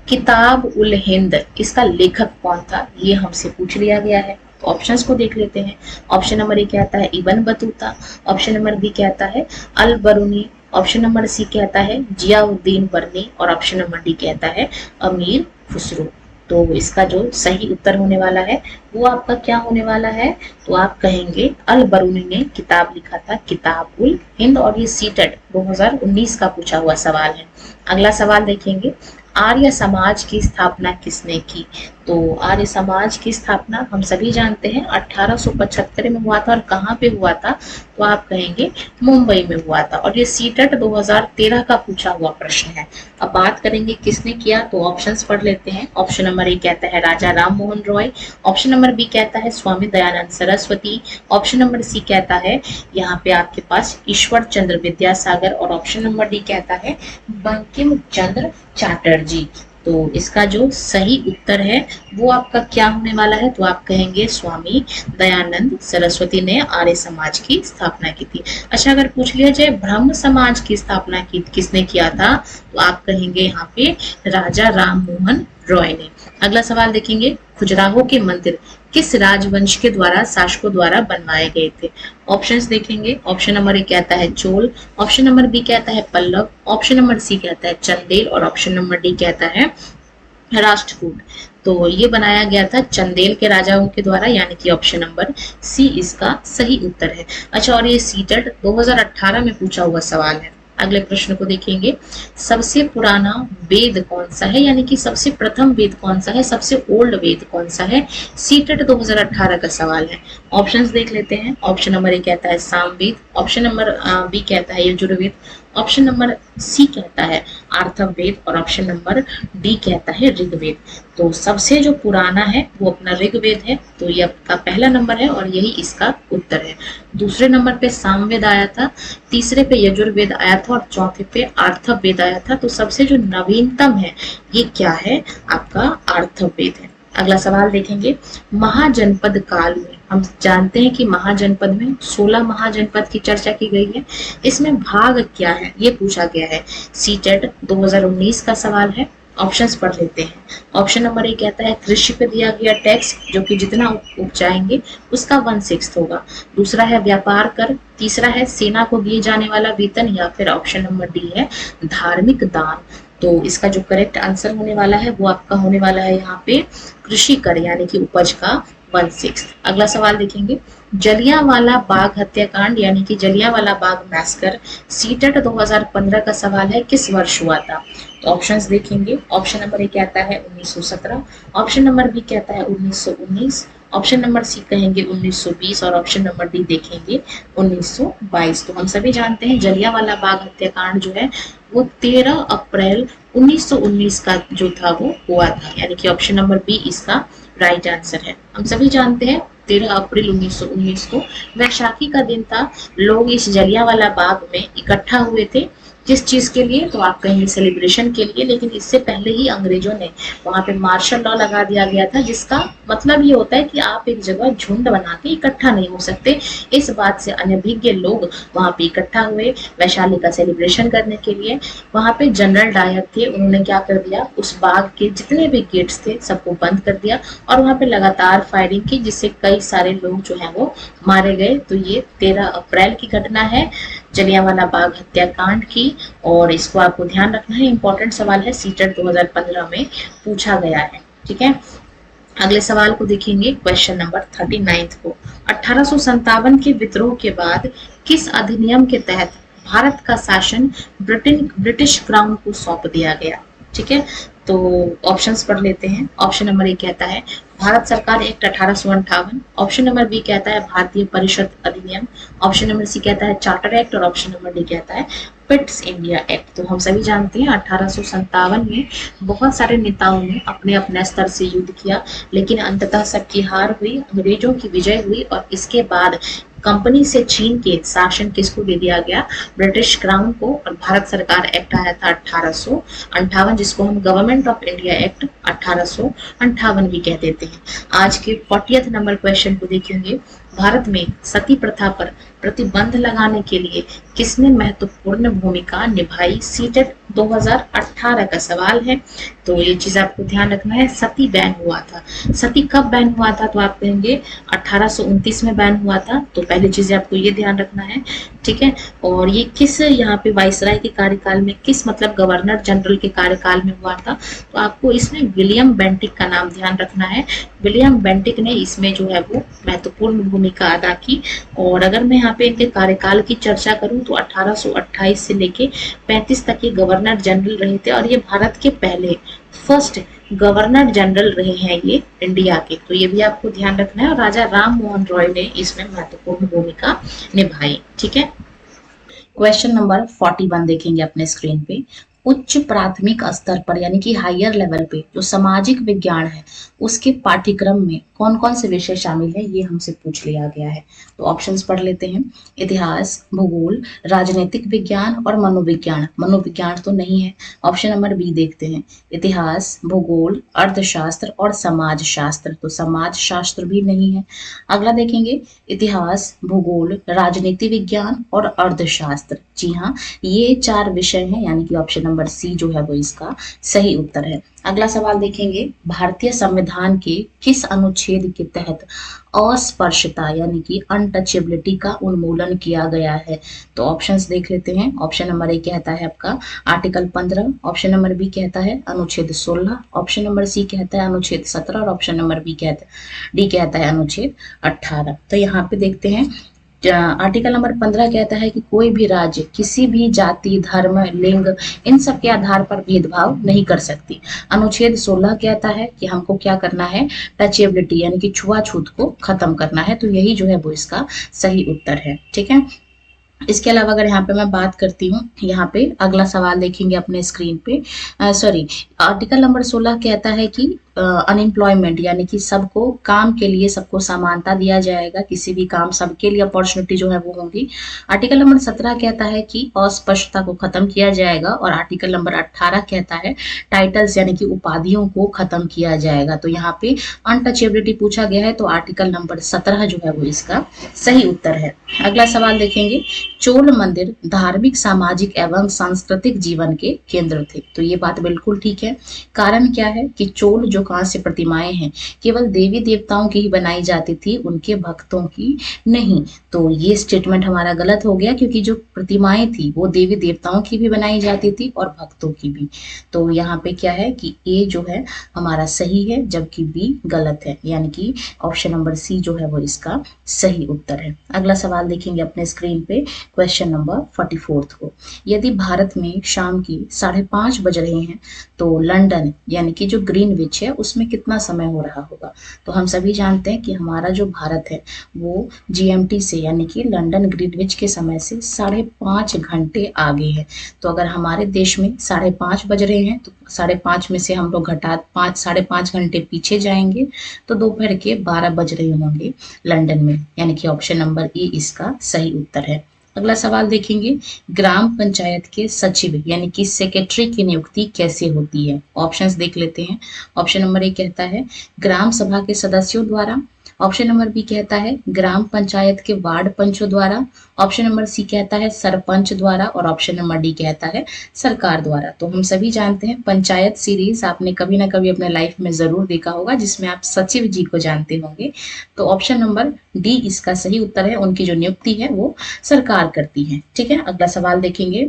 Kitab ul Hind इसका लेखक कौन था, ये हमसे पूछ लिया गया है। तो ऑप्शंस को देख लेते हैं। ऑप्शन नंबर ए कहता है Ibn Battuta, option number B कहता है अल बरूनी, ऑप्शन नंबर सी कहता है जियाउद्दीन बर्नी और ऑप्शन नंबर डी कहता है अमीर खुसरो। तो इसका जो सही उत्तर होने वाला है वो आपका क्या होने वाला है, तो आप कहेंगे अल बरूनी ने किताब लिखा था किताब उल हिंद। और ये सीटेट 2019 का पूछा हुआ सवाल है। अगला सवाल देखेंगे। आर्य समाज की स्थापना किसने की? तो आर्य समाज की स्थापना हम सभी जानते हैं 1875 में हुआ था और कहाँ पे हुआ था, तो आप कहेंगे मुंबई में हुआ था। और ये सीटेट 2013 का पूछा हुआ प्रश्न है। अब बात करेंगे किसने किया, तो ऑप्शंस पढ़ लेते हैं। ऑप्शन नंबर ए कहता है Raja Ram Mohan Roy, option number B कहता है Swami Dayanand Saraswati, option number C कहता है यहाँ पे आपके पास ईश्वर चंद्र विद्यासागर और ऑप्शन नंबर डी कहता है बंकिम चंद्र चैटर्जी। तो इसका जो सही उत्तर है वो आपका क्या होने वाला है, तो आप कहेंगे स्वामी दयानंद सरस्वती ने आर्य समाज की स्थापना की थी। अच्छा, अगर पूछ लिया जाए ब्रह्म समाज की स्थापना की किसने किया था, तो आप कहेंगे यहाँ पे राजा राम मोहन रॉय ने। अगला सवाल देखेंगे। खजुराहो के मंदिर किस राजवंश के द्वारा शासकों द्वारा बनवाए गए थे? ऑप्शंस देखेंगे। ऑप्शन नंबर ए कहता है चोल, ऑप्शन नंबर बी कहता है पल्लव, ऑप्शन नंबर सी कहता है चंदेल और ऑप्शन नंबर डी कहता है राष्ट्रकूट। तो ये बनाया गया था चंदेल के राजाओं के द्वारा, यानी कि ऑप्शन नंबर सी इसका सही उत्तर है। अच्छा, और ये सीटेट 2018 में पूछा हुआ सवाल है। अगले प्रश्न को देखेंगे। सबसे पुराना वेद कौन सा है, यानी कि सबसे प्रथम वेद कौन सा है, सबसे ओल्ड वेद कौन सा है? सीटेट 2018 का सवाल है। ऑप्शंस देख लेते हैं। ऑप्शन नंबर ए कहता है सामवेद, ऑप्शन नंबर बी कहता है यजुर्वेद, ऑप्शन नंबर सी कहता है अथर्ववेद और ऑप्शन नंबर डी कहता है ऋग्वेद। तो सबसे जो पुराना है वो अपना ऋग्वेद है, तो ये आपका पहला नंबर है और यही इसका उत्तर है। दूसरे नंबर पे सामवेद आया था, तीसरे पे यजुर्वेद आया था और चौथे पे अथर्ववेद आया था। तो सबसे जो नवीनतम है ये क्या है, आपका अथर्ववेद है। अगला सवाल देखेंगे, महाजनपद काल में हम जानते हैं कि महाजनपद में 16 महाजनपद की चर्चा की गई है। इसमें भाग क्या है ये पूछा गया है। सीटेट 2019 का सवाल है। ऑप्शंस पढ़ लेते हैं। ऑप्शन नंबर ए कहता है कृषि पे दिया गया टैक्स, जो कि जितना उपजाएंगे उसका 1/6 होगा। दूसरा है व्यापार कर। तीसरा है सेना को दिए जाने वाला वेतन, या फिर ऑप्शन नंबर डी है धार्मिक दान। तो इसका जो करेक्ट आंसर होने वाला है वो आपका होने वाला है यहाँ पे कृषि कर, यानी कि उपज का 1/6। अगला सवाल देखेंगे, जलियांवाला बाग हत्याकांड यानी कि जलियांवाला बाग मैसकर सीटेट 2015 का सवाल है, किस वर्ष हुआ था। तो ऑप्शंस देखेंगे। ऑप्शन नंबर ए कहता है 1917, ऑप्शन नंबर बी कहता है 1919, ऑप्शन नंबर सी कहेंगे 1920 और ऑप्शन नंबर डी देखेंगे 1922। तो हम सभी जानते हैं जलियांवाला बाग हत्याकांड जो है वो 13 अप्रैल 1919 का जो था वो हुआ था, यानी कि ऑप्शन नंबर बी इसका राइट आंसर है। हम सभी जानते हैं 13 अप्रैल 1919 को वैशाखी का दिन था। लोग इस जलियांवाला बाग में इकट्ठा हुए थे, किस चीज के लिए, तो आप कहेंगे सेलिब्रेशन के लिए। लेकिन इससे पहले ही अंग्रेजों ने वहां पे मार्शल लॉ लगा दिया गया था, जिसका मतलब ये होता है कि आप एक जगह झुंड बना के इकट्ठा नहीं हो सकते। इस बात से अनभिज्ञ लोग वहां पे इकट्ठा हुए वैशाली का सेलिब्रेशन करने के लिए। वहां पे जनरल डायर थे, उन्होंने क्या कर दिया, उस बाग के जितने भी गेट्स थे सबको बंद कर दिया और वहां पे लगातार फायरिंग की, जिससे कई सारे लोग जो है वो मारे गए। तो ये 13 अप्रैल की घटना है जलियांवाला बाग हत्याकांड की, और इसको आपको ध्यान रखना है। इंपॉर्टेंट सवाल है, सीटेट 2015 में पूछा गया है। ठीक है, अगले सवाल को देखेंगे, क्वेश्चन नंबर 39 को। 1857 के विद्रोह के बाद किस अधिनियम के तहत भारत का शासन ब्रिटिश क्राउन को सौंप दिया गया। ठीक है, तो ऑप्शंस पढ़ लेते हैं। ऑप्शन नंबर ए कहता है भारत सरकार एक्ट 1858, ऑप्शन नंबर बी कहता है भारतीय परिषद अधिनियम, ऑप्शन नंबर सी कहता है चार्टर एक्ट और ऑप्शन नंबर डी कहता है पिट्स इंडिया एक्ट। तो हम सभी जानते हैं 1857 में बहुत सारे नेताओं ने अपने अपने स्तर से युद्ध किया, लेकिन अंततः सबकी हार हुई, अंग्रेजों की विजय हुई और इसके बाद कंपनी से छीन के शासन किसको दे दिया गया, ब्रिटिश क्राउन को। और भारत सरकार एक्ट आया था 1858, जिसको हम गवर्नमेंट ऑफ इंडिया एक्ट 1858 भी कह देते हैं। आज के 40th नंबर क्वेश्चन को देखेंगे, भारत में सती प्रथा पर प्रतिबंध लगाने के लिए किसने महत्वपूर्ण भूमिका निभाई। सीटेट 2018 का सवाल है, तो ये चीज आपको ध्यान रखना है। सती बैन हुआ था, सती कब बैन हुआ था, तो आप कहेंगे 1829 में बैन हुआ था। तो पहली चीज आपको ये ध्यान रखना है। ठीक है, और ये किस यहाँ पे वाइसराय के कार्यकाल में, किस मतलब गवर्नर जनरल के कार्यकाल में हुआ था, तो आपको इसमें विलियम बेंटिक का नाम ध्यान रखना है। विलियम बेंटिक ने इसमें जो है वो महत्वपूर्ण भूमिका अदा की। और अगर मैं यहाँ पे इनके कार्यकाल की चर्चा करूं तो 1828 से लेके 35 तक ये गवर्नर जनरल रहे थे, और ये भारत के पहले फर्स्ट गवर्नर जनरल रहे हैं ये इंडिया के। तो ये भी आपको ध्यान रखना है, और राजा राम मोहन रॉय ने इसमें महत्वपूर्ण भूमिका निभाई। ठीक है, क्वेश्चन नंबर 41 देखेंगे अपने स्क्रीन पे। उच्च प्राथमिक स्तर पर यानी कि हायर लेवल पे जो सामाजिक विज्ञान है उसके पाठ्यक्रम में कौन कौन से विषय शामिल है, ये हमसे पूछ लिया गया है। तो ऑप्शंस पढ़ लेते हैं। इतिहास, भूगोल, राजनीतिक विज्ञान और मनोविज्ञान। मनोविज्ञान तो नहीं है। ऑप्शन नंबर बी देखते हैं, इतिहास, भूगोल, अर्थशास्त्र और समाज शास्त्र। तो समाज शास्त्र भी नहीं है। अगला देखेंगे, इतिहास, भूगोल, राजनीति विज्ञान और अर्थशास्त्र। जी हाँ, ये 4 विषय हैं, यानी कि ऑप्शन नंबर सी जो है वो इसका सही उत्तर है। अगला सवाल देखेंगे, भारतीय संविधान के किस अनुच्छेद के तहत अस्पर्शता यानी कि अनटचेबिलिटी का उन्मूलन किया गया है। तो ऑप्शंस देख लेते हैं। ऑप्शन नंबर ए कहता है आपका आर्टिकल 15, ऑप्शन नंबर बी कहता है अनुच्छेद 16, ऑप्शन नंबर सी कहता है अनुच्छेद 17 और ऑप्शन नंबर डी कहता है अनुच्छेद 18। तो यहाँ पे देखते हैं, आर्टिकल नंबर 15 कहता है कि कोई भी राज्य किसी भी जाति, धर्म, लिंग इन सब के आधार पर भेदभाव नहीं कर सकती। अनुच्छेद 16 कहता है कि हमको क्या करना है, टचेबिलिटी यानी कि छुआछूत को खत्म करना है। तो यही जो है वो इसका सही उत्तर है। ठीक है, इसके अलावा अगर यहाँ पे मैं बात करती हूँ, यहाँ पे अगला सवाल देखेंगे अपने स्क्रीन पे। सॉरी, आर्टिकल नंबर 16 कहता है कि अनएम्प्लॉयमेंट यानी कि सबको काम के लिए सबको समानता दिया जाएगा, किसी भी काम सबके लिए अपॉर्चुनिटी जो है वो होगी। आर्टिकल नंबर 17 कहता है कि अस्पष्टता को खत्म किया जाएगा, और आर्टिकल नंबर 18 कहता है टाइटल्स यानी कि उपाधियों को खत्म किया जाएगा। तो यहाँ पे अनटचेबिलिटी पूछा गया है, तो आर्टिकल नंबर 17 जो है वो इसका सही उत्तर है। अगला सवाल देखेंगे, चोल मंदिर धार्मिक, सामाजिक एवं सांस्कृतिक जीवन के केंद्र थे। तो ये बात बिल्कुल ठीक है। कारण क्या है कि चोल जो कांस्य प्रतिमाएं हैं केवल देवी देवताओं की ही बनाई जाती थी, उनके भक्तों की नहीं। तो ये स्टेटमेंट हमारा गलत हो गया, क्योंकि जो प्रतिमाएं थी वो देवी देवताओं की भी बनाई जाती थी और भक्तों की भी। तो यहाँ पे क्या है कि ए जो है हमारा सही है, जबकि बी गलत है, यानी कि ऑप्शन नंबर सी जो है वो इसका सही उत्तर है। अगला सवाल देखेंगे अपने स्क्रीन पे, क्वेश्चन नंबर 44 को। यदि भारत में शाम की 5:30 बज रहे हैं तो लंदन यानी कि जो ग्रीनविच है उसमें कितना समय हो रहा होगा? तो हम सभी जानते हैं कि हमारा जो भारत है वो जीएमटी से यानी कि लंदन ग्रीनविच के समय से 5.5 घंटे आगे है। तो अगर हमारे देश में 5:30 बज रहे हैं तो 5:30 में से हम लोग घटा 5.5 घंटे पीछे जाएंगे तो दोपहर के 12 बज रहे होंगे लंदन में, यानी कि ऑप्शन नंबर ए इसका सही उत्तर है। अगला सवाल देखेंगे, ग्राम पंचायत के सचिव यानी कि सेक्रेटरी की नियुक्ति कैसे होती है? ऑप्शंस देख लेते हैं। ऑप्शन नंबर ए कहता है ग्राम सभा के सदस्यों द्वारा। ऑप्शन नंबर बी कहता है ग्राम पंचायत के वार्ड पंचों द्वारा। ऑप्शन नंबर सी कहता है सरपंच द्वारा, और ऑप्शन नंबर डी कहता है सरकार द्वारा। तो हम सभी जानते हैं पंचायत सीरीज आपने कभी ना कभी अपने लाइफ में जरूर देखा होगा, जिसमें आप सचिव जी को जानते होंगे। तो ऑप्शन नंबर डी इसका सही उत्तर है, उनकी जो नियुक्ति है वो सरकार करती है। ठीक है, अगला सवाल देखेंगे,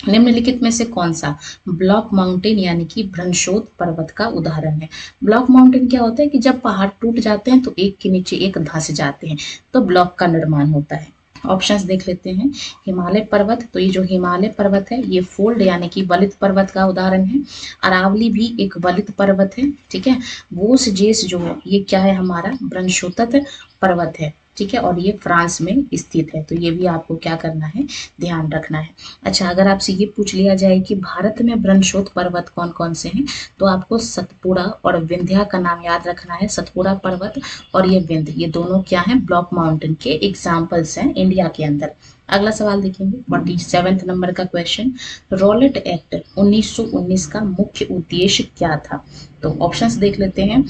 निम्नलिखित में से कौन सा ब्लॉक माउंटेन यानी कि भ्रंशोद पर्वत का उदाहरण है? ब्लॉक माउंटेन क्या होता है कि जब पहाड़ टूट जाते हैं तो एक के नीचे एक धंस जाते हैं, तो ब्लॉक का निर्माण होता है। ऑप्शंस देख लेते हैं। हिमालय पर्वत, तो ये जो हिमालय पर्वत है ये फोल्ड यानी कि वलित पर्वत का उदाहरण है। अरावली भी एक वलित पर्वत है। ठीक है, वोस जेस जो है ये क्या है हमारा भ्रंशोत्तर पर्वत है। ठीक है, और ये फ्रांस में स्थित है। तो ये भी आपको क्या करना है, ध्यान रखना है। अच्छा, अगर आपसे ये पूछ लिया जाए कि भारत में भ्रंशोत्तर पर्वत कौन कौन से हैं, तो आपको सतपुड़ा और विंध्या का नाम याद रखना है। सतपुड़ा पर्वत और ये विंध्य, ये दोनों क्या हैं, ब्लॉक माउंटेन के एग्जाम्पल्स हैं इंडिया के अंदर। अगला सवाल देखेंगे, 47 नंबर का क्वेश्चन, रॉलेट एक्ट 1919 का मुख्य उद्देश्य क्या था? तो ऑप्शंस देख लेते हैं।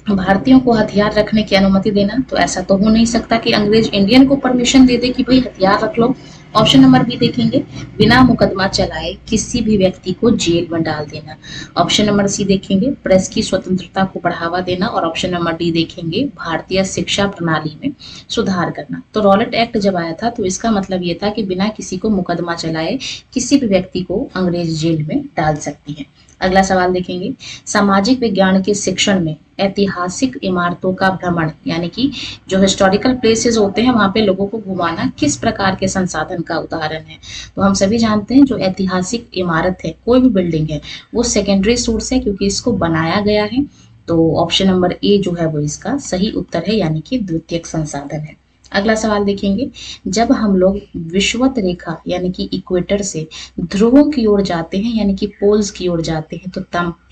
भारतीयों को हथियार रखने की अनुमति देना, तो ऐसा तो हो नहीं सकता कि अंग्रेज इंडियन को परमिशन दे दे कि भाई हथियार रख लो। ऑप्शन नंबर बी देखेंगे, बिना मुकदमा चलाए किसी भी व्यक्ति को जेल में डाल देना। ऑप्शन नंबर सी देखेंगे, प्रेस की स्वतंत्रता को बढ़ावा देना, और ऑप्शन नंबर डी देखेंगे, भारतीय शिक्षा प्रणाली में सुधार करना। तो रॉलेट एक्ट जब आया था तो इसका मतलब ये था कि बिना किसी को मुकदमा चलाए किसी भी व्यक्ति को अंग्रेज जेल में डाल सकती है। अगला सवाल देखेंगे, सामाजिक विज्ञान के शिक्षण में ऐतिहासिक इमारतों का भ्रमण यानी कि जो हिस्टोरिकल प्लेसेस होते हैं वहां पे लोगों को घुमाना किस प्रकार के संसाधन का उदाहरण है? तो हम सभी जानते हैं जो ऐतिहासिक इमारत है, कोई भी बिल्डिंग है, वो सेकेंडरी सोर्स है क्योंकि इसको बनाया गया है। तो ऑप्शन नंबर ए जो है वो इसका सही उत्तर है, यानी कि द्वितीयक संसाधन है। अगला सवाल देखेंगे, जब हम लोग विषुवत रेखा यानी कि इक्वेटर से ध्रुवों की ओर जाते हैं यानी कि पोल्स की ओर जाते हैं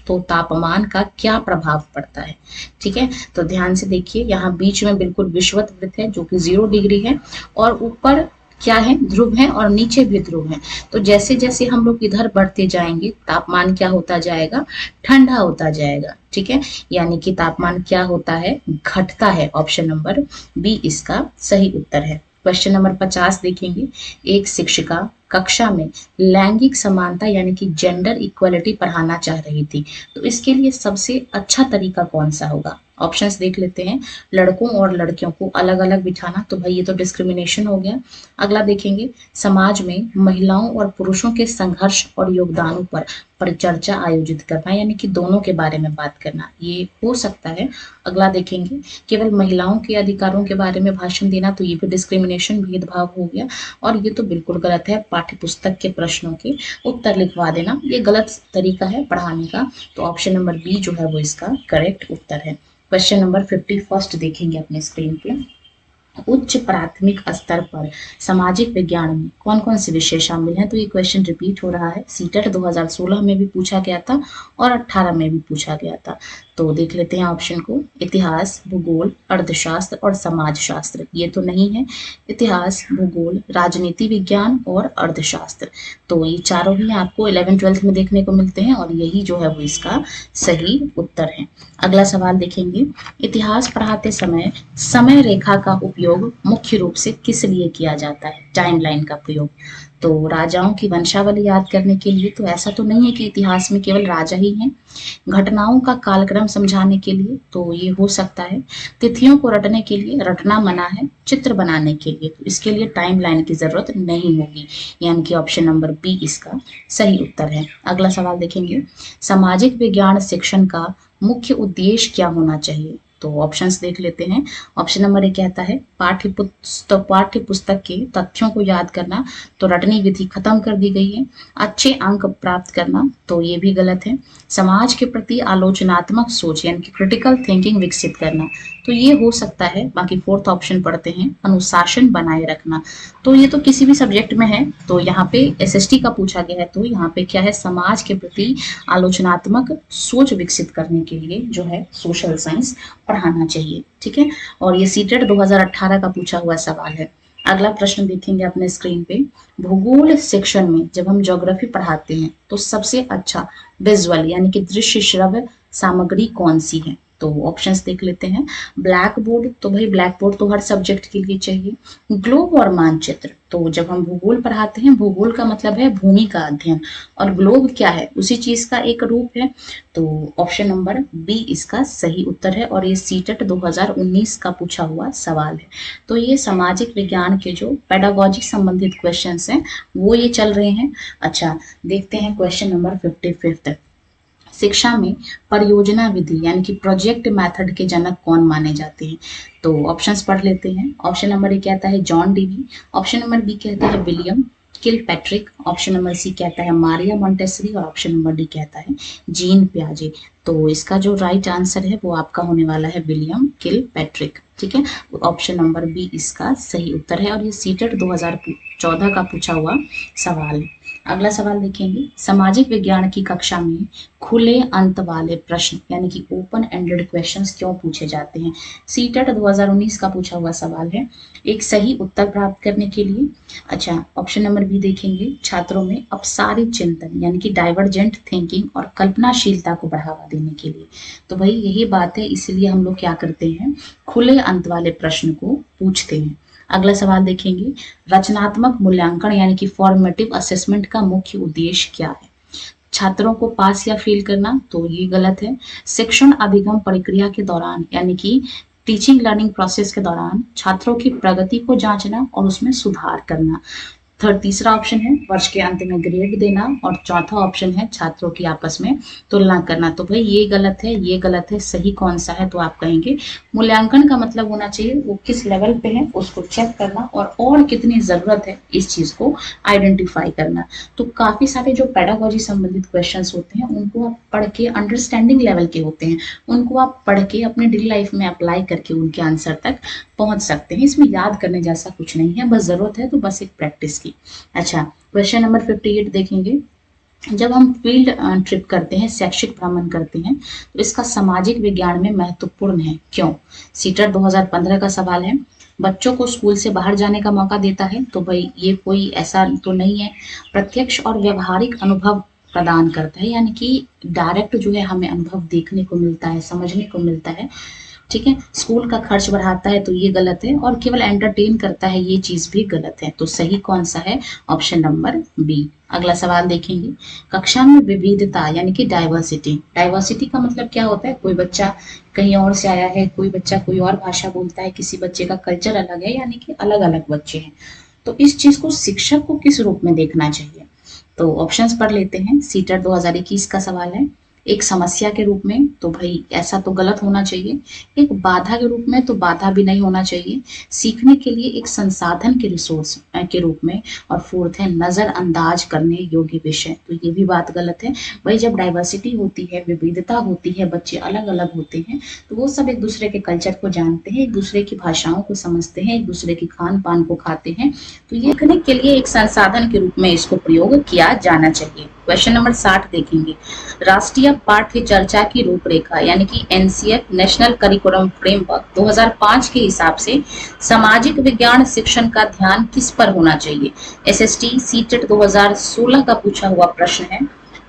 तो तापमान का क्या प्रभाव पड़ता है? ठीक है, तो ध्यान से देखिए, यहाँ बीच में बिल्कुल विषुवत वृत्त है जो कि 0 डिग्री है, और ऊपर क्या है, ध्रुव है, और नीचे भी ध्रुव है। तो जैसे जैसे हम लोग इधर बढ़ते जाएंगे तापमान क्या होता जाएगा, ठंडा होता जाएगा। ठीक है, यानी कि तापमान क्या होता है, घटता है। ऑप्शन नंबर बी इसका सही उत्तर है। क्वेश्चन नंबर 50 देखेंगे, एक शिक्षिका कक्षा में लैंगिक समानता यानी कि जेंडर इक्वलिटी पढ़ाना चाह रही थी, तो इसके लिए सबसे अच्छा तरीका कौन सा होगा? ऑप्शंस देख लेते हैं। लड़कों और लड़कियों को अलग अलग बिठाना, तो भाई ये तो डिस्क्रिमिनेशन हो गया। अगला देखेंगे, समाज में महिलाओं और पुरुषों के संघर्ष और योगदानों पर परिचर्चा आयोजित करना, यानी कि दोनों के बारे में बात करना, ये हो सकता है। अगला देखेंगे, केवल महिलाओं के अधिकारों के बारे में भाषण देना, तो ये भी डिस्क्रिमिनेशन, भेदभाव हो गया, और ये तो बिल्कुल गलत है। पाठ्य पुस्तक के प्रश्नों के उत्तर लिखवा देना, ये गलत तरीका है पढ़ाने का। तो ऑप्शन नंबर बी जो है वो इसका करेक्ट उत्तर है। क्वेश्चन नंबर 51 देखेंगे अपने स्क्रीन पे। उच्च प्राथमिक स्तर पर सामाजिक विज्ञान में कौन कौन से विषय शामिल हैं? तो ये क्वेश्चन रिपीट हो रहा है। सीटेट 2016 में भी पूछा गया था और 18 में भी पूछा गया था। तो देख लेते हैं ऑप्शन को। इतिहास, भूगोल, अर्थशास्त्र और समाजशास्त्र। ये तो नहीं है। इतिहास, भूगोल, राजनीति विज्ञान और अर्थशास्त्र। तो ये चारों ही आपको 11th-12th में देखने को मिलते हैं और यही जो है वो इसका सही उत्तर है। अगला सवाल देखेंगे। इतिहास पढ़ाते समय समय रेखा का उपयोग मुख्य रूप से किस लिए किया जाता है? टाइमलाइन का प्रयोग। तो राजाओं की वंशावली याद करने के लिए। तो ऐसा तो नहीं है कि इतिहास में केवल राजा ही हैं। घटनाओं का कालक्रम समझाने के लिए, तो ये हो सकता है। तिथियों को रटने के लिए, रटना मना है। चित्र बनाने के लिए, तो इसके लिए टाइमलाइन की जरूरत नहीं होगी, यानी कि ऑप्शन नंबर बी इसका सही उत्तर है। अगला सवाल देखेंगे। सामाजिक विज्ञान शिक्षण का मुख्य उद्देश्य क्या होना चाहिए? तो ऑप्शंस देख लेते हैं। ऑप्शन नंबर ए कहता है पाठ्य पुस्तक के तथ्यों को याद करना, तो रटनी विधि खत्म कर दी गई है। अच्छे अंक प्राप्त करना, तो ये भी गलत है। समाज के प्रति आलोचनात्मक सोच यानी कि क्रिटिकल थिंकिंग विकसित करना, तो ये हो सकता है। बाकी फोर्थ ऑप्शन पढ़ते हैं, अनुशासन बनाए रखना। तो ये तो किसी भी सब्जेक्ट में है। तो यहाँ पे एसएसटी का पूछा गया है, तो यहाँ पे क्या है, समाज के प्रति आलोचनात्मक सोच विकसित करने के लिए जो है सोशल साइंस पढ़ाना चाहिए। ठीक है, और ये सीटेट 2018 का पूछा हुआ सवाल है। अगला प्रश्न देखेंगे अपने स्क्रीन पे। भूगोल सेक्शन में जब हम ज्योग्राफी पढ़ाते हैं तो सबसे अच्छा विजुअल यानी कि दृश्य श्रव्य सामग्री कौन सी है? तो ऑप्शंस देख लेते हैं। ब्लैक बोर्ड, तो भाई ब्लैक बोर्ड तो हर सब्जेक्ट के लिए चाहिए। ग्लोब और मानचित्र, तो जब हम भूगोल पढ़ाते हैं, भूगोल का मतलब है भूमि का अध्ययन और ग्लोब क्या है, उसी चीज का एक रूप है। तो ऑप्शन नंबर बी इसका सही उत्तर है और ये सीटेट 2019 का पूछा हुआ सवाल है। तो ये सामाजिक विज्ञान के जो पेडागोजी संबंधित क्वेश्चंस हैं वो ये चल रहे हैं। अच्छा, देखते हैं क्वेश्चन नंबर 55। शिक्षा में परियोजना विधि यानी कि प्रोजेक्ट मेथड के जनक कौन माने जाते हैं? तो ऑप्शंस पढ़ लेते हैं। ऑप्शन नंबर ए कहता है John Dewey. Option number B कहता है William Kilpatrick. Option number C कहता है मारिया मोंटेसरी और ऑप्शन नंबर डी कहता है जीन पियाजे। तो इसका जो राइट आंसर है वो आपका होने वाला है विलियम किलपैट्रिक। ठीक है, ऑप्शन नंबर बी इसका सही उत्तर है और ये सीटेट 2014 का पूछा हुआ सवाल है। अगला सवाल देखेंगे। सामाजिक विज्ञान की कक्षा में खुले अंत वाले प्रश्न यानी कि ओपन एंडेड क्वेश्चंस क्यों पूछे जाते हैं? सीटेट 2019 का पूछा हुआ सवाल है, एक सही उत्तर प्राप्त करने के लिए। अच्छा, ऑप्शन नंबर बी देखेंगे। छात्रों में अपसारित चिंतन यानी कि डाइवर्जेंट थिंकिंग और कल्पनाशीलता को बढ़ावा देने के लिए। तो भाई यही बात है, इसलिए हम लोग क्या करते हैं, खुले अंत वाले प्रश्न को पूछते हैं। अगला सवाल देखेंगे। रचनात्मक मूल्यांकन यानी कि फॉर्मेटिव असेसमेंट का मुख्य उद्देश्य क्या है? छात्रों को पास या फेल करना, तो ये गलत है। शिक्षण अभिगम प्रक्रिया के दौरान यानी कि टीचिंग लर्निंग प्रोसेस के दौरान छात्रों की प्रगति को जांचना और उसमें सुधार करना। तीसरा ऑप्शन है वर्ष के अंत में ग्रेड देना और चौथा ऑप्शन है छात्रों की आपस में तुलना करना। तो भाई ये गलत है, ये गलत है। सही कौन सा है? तो आप कहेंगे मूल्यांकन का मतलब होना चाहिए वो किस लेवल पे है उसको चेक करना और कितनी जरूरत है इस चीज को आइडेंटिफाई करना। तो काफी सारे जो पेडागोजी संबंधित क्वेश्चंस होते हैं उनको आप पढ़ के, अंडरस्टैंडिंग लेवल के होते हैं, उनको आप पढ़ के अपने डेली लाइफ में अप्लाई करके उनके आंसर तक पहुंच सकते हैं। इसमें याद करने जैसा कुछ नहीं है, बस जरूरत है तो बस एक प्रैक्टिस की। अच्छा, क्वेश्चन नंबर 58 देखेंगे। जब हम फील्ड ट्रिप करते हैं, शैक्षिक भ्रमण करते हैं, तो इसका सामाजिक विज्ञान में महत्वपूर्ण है, क्यों? सीटेट 2015 का सवाल है। बच्चों को स्कूल से बाहर जाने का मौका देता है, तो भाई ये कोई ऐसा तो नहीं है। प्रत्यक्ष और व्यवहारिक अनुभव प्रदान करता है यानी कि डायरेक्ट जो है हमें अनुभव देखने को मिलता है, समझने को मिलता है। ठीक है, स्कूल का खर्च बढ़ाता है, तो ये गलत है। और केवल एंटरटेन करता है, ये चीज भी गलत है। तो सही कौन सा है? Option number B. अगला सवाल देखेंगे। कक्षा में विविधता यानी कि डाइवर्सिटी। डाइवर्सिटी का मतलब क्या होता है? कोई बच्चा कहीं और से आया है, कोई बच्चा कोई और भाषा बोलता है, किसी बच्चे का कल्चर अलग है, यानी कि अलग अलग बच्चे हैं। तो इस चीज को शिक्षक को किस रूप में देखना चाहिए? तो ऑप्शंस पढ़ लेते हैं। सीटेट 2021 का सवाल है। एक समस्या के रूप में, तो भाई ऐसा तो गलत होना चाहिए। एक बाधा के रूप में, तो बाधा भी नहीं होना चाहिए। सीखने के लिए एक संसाधन के रिसोर्स के रूप में। और फोर्थ है नजरअंदाज करने योग्य विषय, तो ये भी बात गलत है। भाई जब डाइवर्सिटी होती है, विविधता होती है, बच्चे अलग अलग होते हैं, तो वो सब एक दूसरे के कल्चर को जानते हैं, एक दूसरे की भाषाओं को समझते हैं, एक दूसरे की खान पान को खाते हैं। तो ये सीखने के लिए एक संसाधन के रूप में इसको प्रयोग किया जाना चाहिए। क्वेश्चन नंबर 60 देखेंगे। राष्ट्रीय पाठ्य चर्चा की रूपरेखा यानी कि एनसीएफ नेशनल करिकुलम फ्रेमवर्क 2005 के हिसाब से सामाजिक विज्ञान शिक्षण का ध्यान किस पर होना चाहिए? एसएसटी सीटेट 2016 का पूछा हुआ प्रश्न है।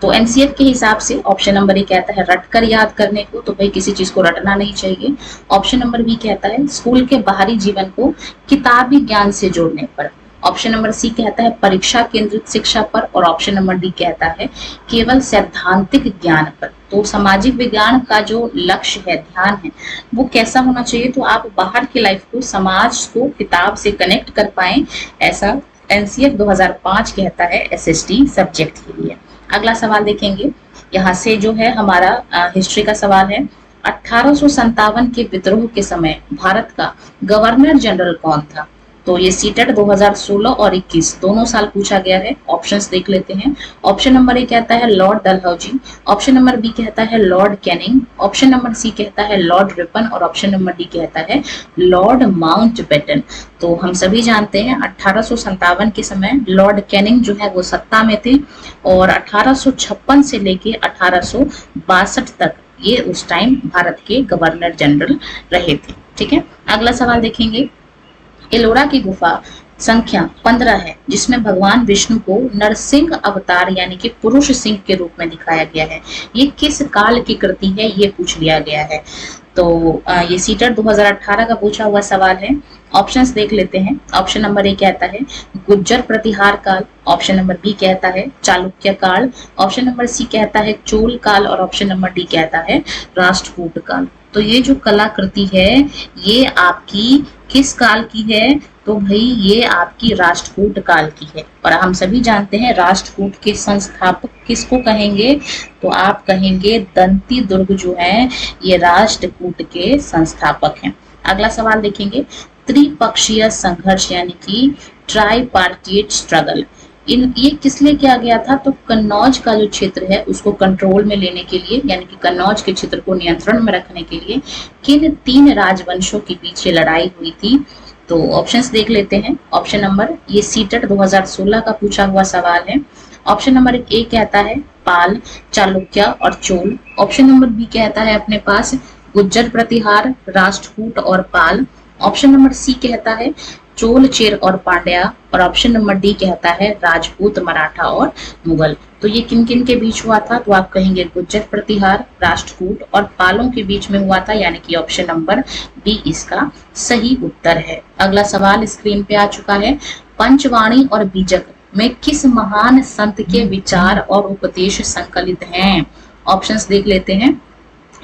तो एनसीएफ के हिसाब से ऑप्शन नंबर ए कहता है रटकर याद करने को, तो भाई किसी चीज को रटना नहीं चाहिए। ऑप्शन नंबर बी कहता है स्कूल के बाहरी जीवन को किताबी ज्ञान से जोड़ने पर। ऑप्शन नंबर सी कहता है परीक्षा केंद्रित शिक्षा पर। और ऑप्शन नंबर डी कहता है केवल सैद्धांतिक ज्ञान पर। तो सामाजिक विज्ञान का जो लक्ष्य है, ध्यान है, वो कैसा होना चाहिए? तो आप बाहर की लाइफ को, समाज को किताब से कनेक्ट कर पाए, ऐसा एनसीएफ 2005 कहता है एसएसटी सब्जेक्ट के लिए। अगला सवाल देखेंगे। यहाँ से जो है हमारा हिस्ट्री का सवाल है। 1857 के विद्रोह के समय भारत का गवर्नर जनरल कौन था? तो ये सीटेट 2016 और 21 दोनों साल पूछा गया है। ऑप्शंस देख लेते हैं। ऑप्शन नंबर ए कहता है Lord Dalhousie. Option number B कहता है Lord Canning. Option number C कहता है लॉर्ड रिपन। और ऑप्शन नंबर डी कहता है लॉर्ड माउंटबेटन। तो हम सभी जानते हैं 1857 के समय लॉर्ड कैनिंग जो है वो सत्ता में थे, और 1856 से लेके 1862 तक ये उस टाइम भारत के गवर्नर जनरल रहे थे। ठीक है, अगला सवाल देखेंगे। एलोरा की गुफा संख्या 15 है, जिसमें भगवान विष्णु को नरसिंह अवतार यानी कि पुरुष सिंह के रूप में दिखाया गया है। ये किस काल की कृति है, ये पूछ लिया गया है। तो ये सीटेट 2018 का पूछा हुआ सवाल है। ऑप्शंस देख लेते हैं। ऑप्शन नंबर ए कहता है गुज्जर प्रतिहार काल। ऑप्शन नंबर बी कहता है चालुक्य काल। ऑप्शन नंबर सी कहता है चोल काल। और ऑप्शन नंबर डी कहता है राष्ट्रकूट काल। तो ये जो कलाकृति है ये आपकी किस काल की है? तो भाई ये आपकी राष्ट्रकूट काल की है। और हम सभी जानते हैं राष्ट्रकूट के संस्थापक किसको कहेंगे? तो आप कहेंगे दंती दुर्ग जो है ये राष्ट्रकूट के संस्थापक हैं। अगला सवाल देखेंगे। त्रिपक्षीय संघर्ष यानी कि ट्राइपार्टिएट स्ट्रगल ये किस लिए किया गया था? तो कन्नौज का जो क्षेत्र है उसको कंट्रोल में लेने के लिए, यानी कि कन्नौज के क्षेत्र को नियंत्रण में रखने के लिए किन 3 राजवंशों के बीच ये लड़ाई हुई थी? तो ऑप्शंस देख लेते हैं। ऑप्शन नंबर, ये सीटेट 2016 का पूछा हुआ सवाल है। ऑप्शन नंबर ए कहता है पाल, चालुक्य और चोल। ऑप्शन नंबर बी कहता है अपने पास गुज्जर प्रतिहार, राष्ट्रकूट और पाल। ऑप्शन नंबर सी कहता है चोल, चेर और पांड्या। और ऑप्शन नंबर डी कहता है राजपूत, मराठा और मुगल। तो ये किन किन के बीच हुआ था? तो आप कहेंगे गुज्जर प्रतिहार, राष्ट्रकूट और पालों के बीच में हुआ था, यानी कि ऑप्शन नंबर बी इसका सही उत्तर है। अगला सवाल स्क्रीन पे आ चुका है। पंचवाणी और बीजक में किस महान संत के विचार और उपदेश संकलित हैं? ऑप्शंस देख लेते हैं।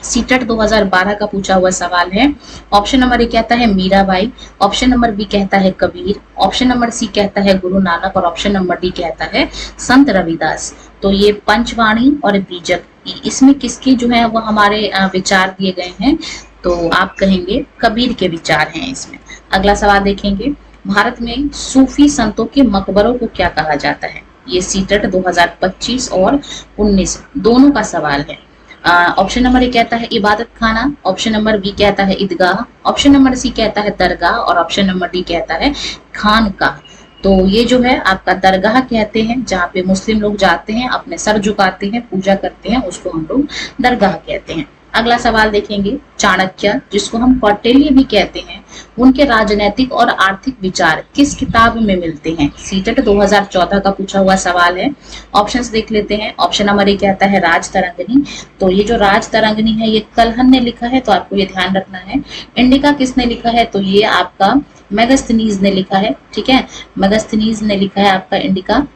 सीटेट 2012 का पूछा हुआ सवाल है। ऑप्शन नंबर ए कहता है मीराबाई। ऑप्शन नंबर बी कहता है कबीर। ऑप्शन नंबर सी कहता है गुरु नानक। और ऑप्शन नंबर डी कहता है संत रविदास। तो ये पंचवाणी और बीजक इसमें किसके जो है वो हमारे विचार दिए गए हैं? तो आप कहेंगे कबीर के विचार हैं इसमें। अगला सवाल देखेंगे। भारत में सूफी संतों के मकबरों को क्या कहा जाता है? ये सीटेट 2025 और 19 दोनों का सवाल है। ऑप्शन नंबर ए कहता है इबादत खाना। ऑप्शन नंबर बी कहता है ईदगाह। ऑप्शन नंबर सी कहता है दरगाह। और ऑप्शन नंबर डी कहता है खानकाह। तो ये जो है आपका दरगाह कहते हैं, जहाँ पे मुस्लिम लोग जाते हैं, अपने सर झुकाते हैं, पूजा करते हैं, उसको हम लोग दरगाह कहते हैं। अगला सवाल देखेंगे। चाणक्य, जिसको हम कौटिल्य भी कहते हैं, उनके राजनीतिक और आर्थिक विचार किस किताब में मिलते हैं? सीटेट 2014 का पूछा हुआ सवाल है। ऑप्शंस देख लेते हैं। ऑप्शन नंबर ए कहता है राजतरंगिणी। तो ये जो राजतरंगिणी है ये कलहन ने लिखा है, तो आपको ये ध्यान रखना है। इंडिका किसने लिखा है? तो ये आपका मेगास्थनीज ने लिखा है। ठीक है, मेगास्थनीज ने लिखा है आपका इंडिका,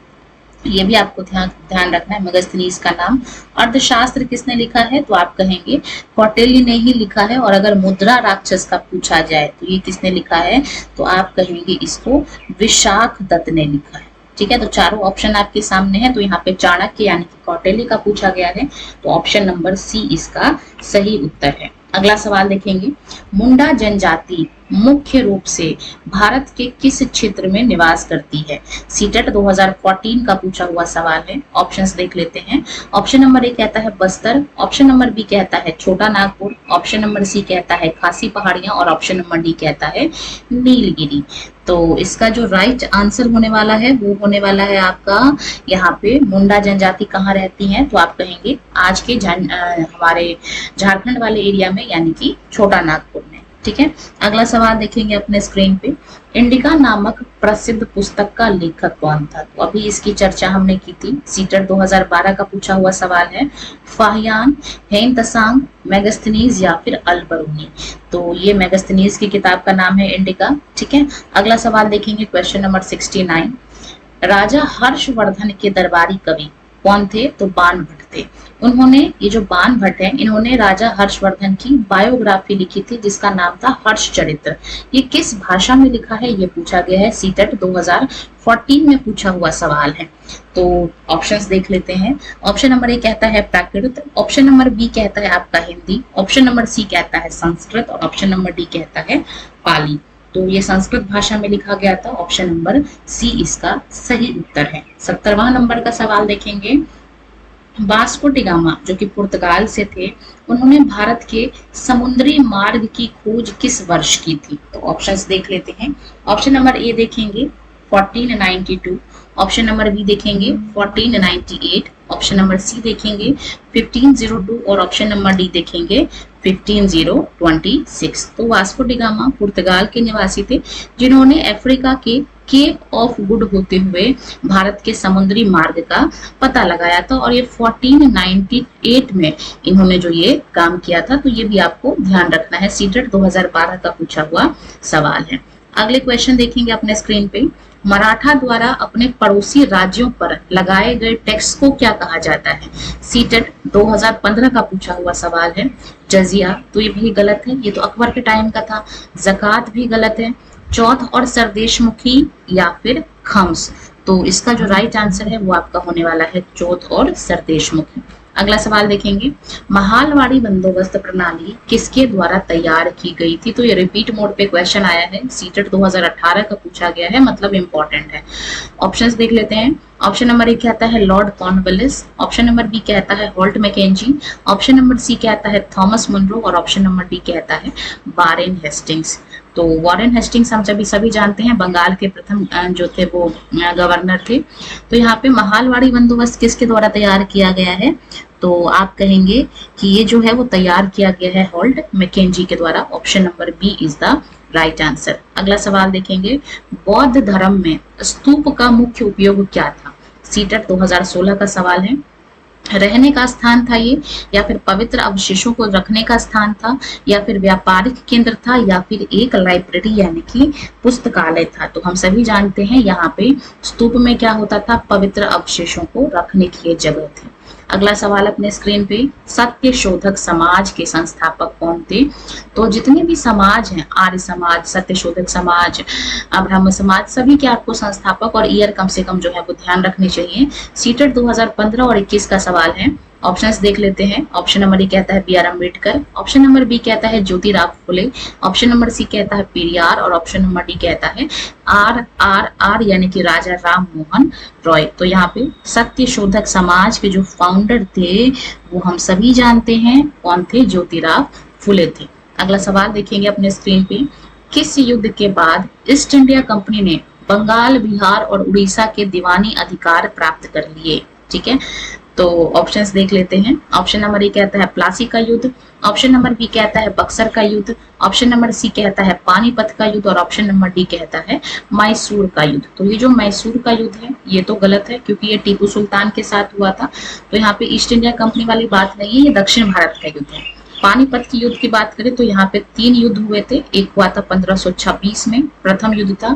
ये भी आपको ध्यान रखना है मेगास्थनीज का नाम। अर्थशास्त्र किसने लिखा है? तो आप कहेंगे कौटिल्य ने ही लिखा है। और अगर मुद्रा राक्षस का पूछा जाए तो ये किसने लिखा है? तो आप कहेंगे इसको विशाख दत्त ने लिखा है। ठीक है, तो चारों ऑप्शन आपके सामने है। तो यहाँ पे चाणक्य यानी कि कौटिल्य का पूछा गया है, तो ऑप्शन नंबर सी इसका सही उत्तर है। अगला सवाल देखेंगे, मुंडा जनजाति मुख्य रूप से भारत के किस क्षेत्र में निवास करती है? सीटेट 2014 का पूछा हुआ सवाल है। ऑप्शंस देख लेते हैं। ऑप्शन नंबर ए कहता है बस्तर, ऑप्शन नंबर बी कहता है छोटा नागपुर, ऑप्शन नंबर सी कहता है खासी पहाड़ियां और ऑप्शन नंबर डी कहता है नीलगिरी। तो इसका जो राइट आंसर होने वाला है वो होने वाला है आपका यहाँ पे मुंडा जनजाति कहाँ रहती है, तो आप कहेंगे आज के हमारे झारखंड वाले एरिया में यानी कि छोटा नागपुर में। ठीक है, अगला सवाल देखेंगे अपने स्क्रीन पे, इंडिका नामक प्रसिद्ध पुस्तक का लेखक कौन था? तो अभी इसकी चर्चा हमने की थी, सीटेट 2012 का पूछा हुआ सवाल है। फाहियान, हेम तसांग, मेगास्थनीज या फिर अल-बरूनी। तो ये मेगास्थनीज की किताब का नाम है इंडिका। ठीक है, अगला सवाल देखेंगे क्वेश्चन नंबर 69, राजा हर्षवर्धन के दरबारी कवि कौन थे? तो बाण भट्ट थे। उन्होंने, ये जो बाण भट्ट है, इन्होंने राजा हर्षवर्धन की बायोग्राफी लिखी थी जिसका नाम था हर्षचरित्र। ये किस भाषा में लिखा है ये पूछा गया है, सीटेट 2014 में पूछा हुआ सवाल है। तो ऑप्शंस देख लेते हैं। ऑप्शन नंबर ए कहता है प्राकृत, ऑप्शन नंबर बी कहता है आपका हिंदी, ऑप्शन नंबर सी कहता है संस्कृत और ऑप्शन नंबर डी कहता है पाली। तो ये संस्कृत भाषा में लिखा गया था, ऑप्शन नंबर सी इसका सही उत्तर है। 70वां नंबर का सवाल देखेंगे, वास्को डी गामा जो कि पुर्तगाल से थे, उन्होंने भारत के समुद्री मार्ग की खोज किस वर्ष की थी? तो ऑप्शंस देख लेते हैं। ऑप्शन नंबर ए देखेंगे 1492, ऑप्शन नंबर बी देखेंगे 1498, ऑप्शन नंबर सी देखेंगे 1502 और ऑप्शन नंबर डी देखेंगे 15026। तो वास्को डी गामा पुर्तगाल के निवासी थे जिन्होंने अफ्रीका के केप ऑफ गुड होते हुए भारत के समुद्री मार्ग का पता लगाया था और ये 1498 में इन्होंने जो ये काम किया था। तो ये भी आपको ध्यान रखना है, सीटेट 2012 का पूछा हुआ सवाल है। अगले क्वेश्चन देखेंगे अपने स्क्रीन पे, मराठा द्वारा अपने पड़ोसी राज्यों पर लगाए गए टैक्स को क्या कहा जाता है? सीटेट 2015 का पूछा हुआ सवाल है। जजिया, तो ये भी गलत है, ये तो अकबर के टाइम का था। ज़कात भी गलत है। चौथ और सरदेशमुखी या फिर खम्स। तो इसका जो राइट आंसर है वो आपका होने वाला है चौथ और सरदेशमुखी। अगला सवाल देखेंगे, महालवाड़ी बंदोबस्त प्रणाली किसके द्वारा तैयार की गई थी? तो ये रिपीट मोड पे क्वेश्चन आया है, सीटेट 2018 का पूछा गया है, मतलब इंपॉर्टेंट है। ऑप्शंस देख लेते हैं। ऑप्शन नंबर ए कहता है Lord Cornwallis, option number B कहता है Holt Mackenzie, option number C कहता है थॉमस मुनरो और ऑप्शन नंबर डी कहता है वारेन हेस्टिंग्स। तो वारेन हेस्टिंग्स हम सभी जानते हैं, बंगाल के प्रथम जो थे वो गवर्नर थे। तो यहाँ पे महालवाड़ी बंदोबस्त किसके द्वारा तैयार किया गया है? तो आप कहेंगे कि ये जो है वो तैयार किया गया है होल्ट मैकेंजी के द्वारा, option number B is the right answer. अगला सवाल देखेंगे, बौद्ध धर्म में स्तूप का मुख्य उपयोग क्या था? सीटेट 2016 का सवाल है। रहने का स्थान था ये, या फिर पवित्र अवशेषों को रखने का स्थान था, या फिर व्यापारिक केंद्र था, या फिर एक लाइब्रेरी यानी कि पुस्तकालय था? तो हम सभी जानते हैं यहाँ पे स्तूप में क्या होता था, पवित्र अवशेषों को रखने की जगह थी। अगला सवाल अपने स्क्रीन पे, सत्य शोधक समाज के संस्थापक कौन थे? तो जितने भी समाज हैं, आर्य समाज, सत्य शोधक समाज, ब्रह्म समाज, सभी के आपको संस्थापक और ईयर कम से कम जो है वो ध्यान रखने चाहिए। सीटेट 2015 और 21 का सवाल है। ऑप्शंस देख लेते हैं। ऑप्शन नंबर ए कहता है BR. Ambedkar, option number B कहता है Jyotirao Phule, option number C कहता है पेरियार और ऑप्शन नंबर डी कहता है आर यानी कि राजा राम मोहन रॉय। तो यहाँ पे सत्य शोधक समाज के जो फाउंडर थे वो हम सभी जानते हैं कौन थे, ज्योतिराव फुले थे। अगला सवाल देखेंगे अपने स्क्रीन पे, किस युद्ध के बाद ईस्ट इंडिया कंपनी ने बंगाल, बिहार और उड़ीसा के दीवानी अधिकार प्राप्त कर लिए? ठीक है, तो ऑप्शंस देख लेते हैं। ऑप्शन नंबर ए कहता है प्लासी का युद्ध, ऑप्शन नंबर बी कहता है बक्सर का युद्ध, ऑप्शन नंबर सी कहता है पानीपत का युद्ध और ऑप्शन नंबर डी कहता है मैसूर का युद्ध। तो ये जो मैसूर का युद्ध है ये तो गलत है क्योंकि ये टीपू सुल्तान के साथ हुआ था, तो यहाँ पे ईस्ट इंडिया कंपनी वाली बात नहीं है, ये दक्षिण भारत का युद्ध है। पानीपत की युद्ध की बात करें तो यहाँ पे 3 युद्ध हुए थे। एक हुआ था 1526 में, प्रथम युद्ध था।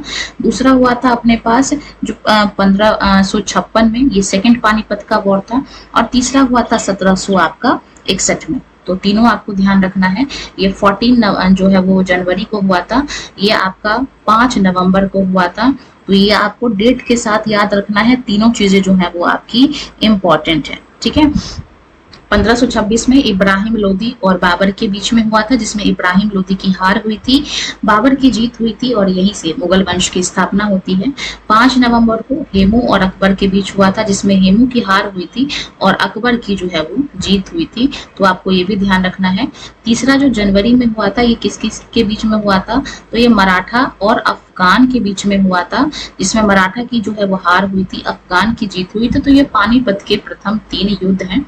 दूसरा हुआ था अपने पास जो 1556 में, ये सेकंड पानीपत का वॉर था। और तीसरा हुआ था 1761 में। तो तीनों आपको ध्यान रखना है। ये 14 जो है वो जनवरी को हुआ था, ये आपका 5 नवंबर को हुआ था तो ये आपको डेट के साथ याद रखना है, तीनों चीजें जो है वो आपकी इंपॉर्टेंट है। ठीक है, 1526 में इब्राहिम लोदी और बाबर के बीच में हुआ था, जिसमें इब्राहिम लोदी की हार हुई थी, बाबर की जीत हुई थी और यहीं से मुगल वंश की स्थापना होती है। 5 नवंबर को हेमू और अकबर के बीच हुआ था, जिसमें हेमू की हार हुई थी और अकबर की जो है वो जीत हुई थी, तो आपको ये भी ध्यान रखना है। तीसरा जो जनवरी में हुआ था, ये किस किस के बीच में हुआ था, तो ये मराठा और अफगान के बीच में हुआ था, जिसमें मराठा की जो है वो हार हुई थी, अफगान की जीत हुई थी। तो ये पानीपत के प्रथम 3 युद्ध हैं।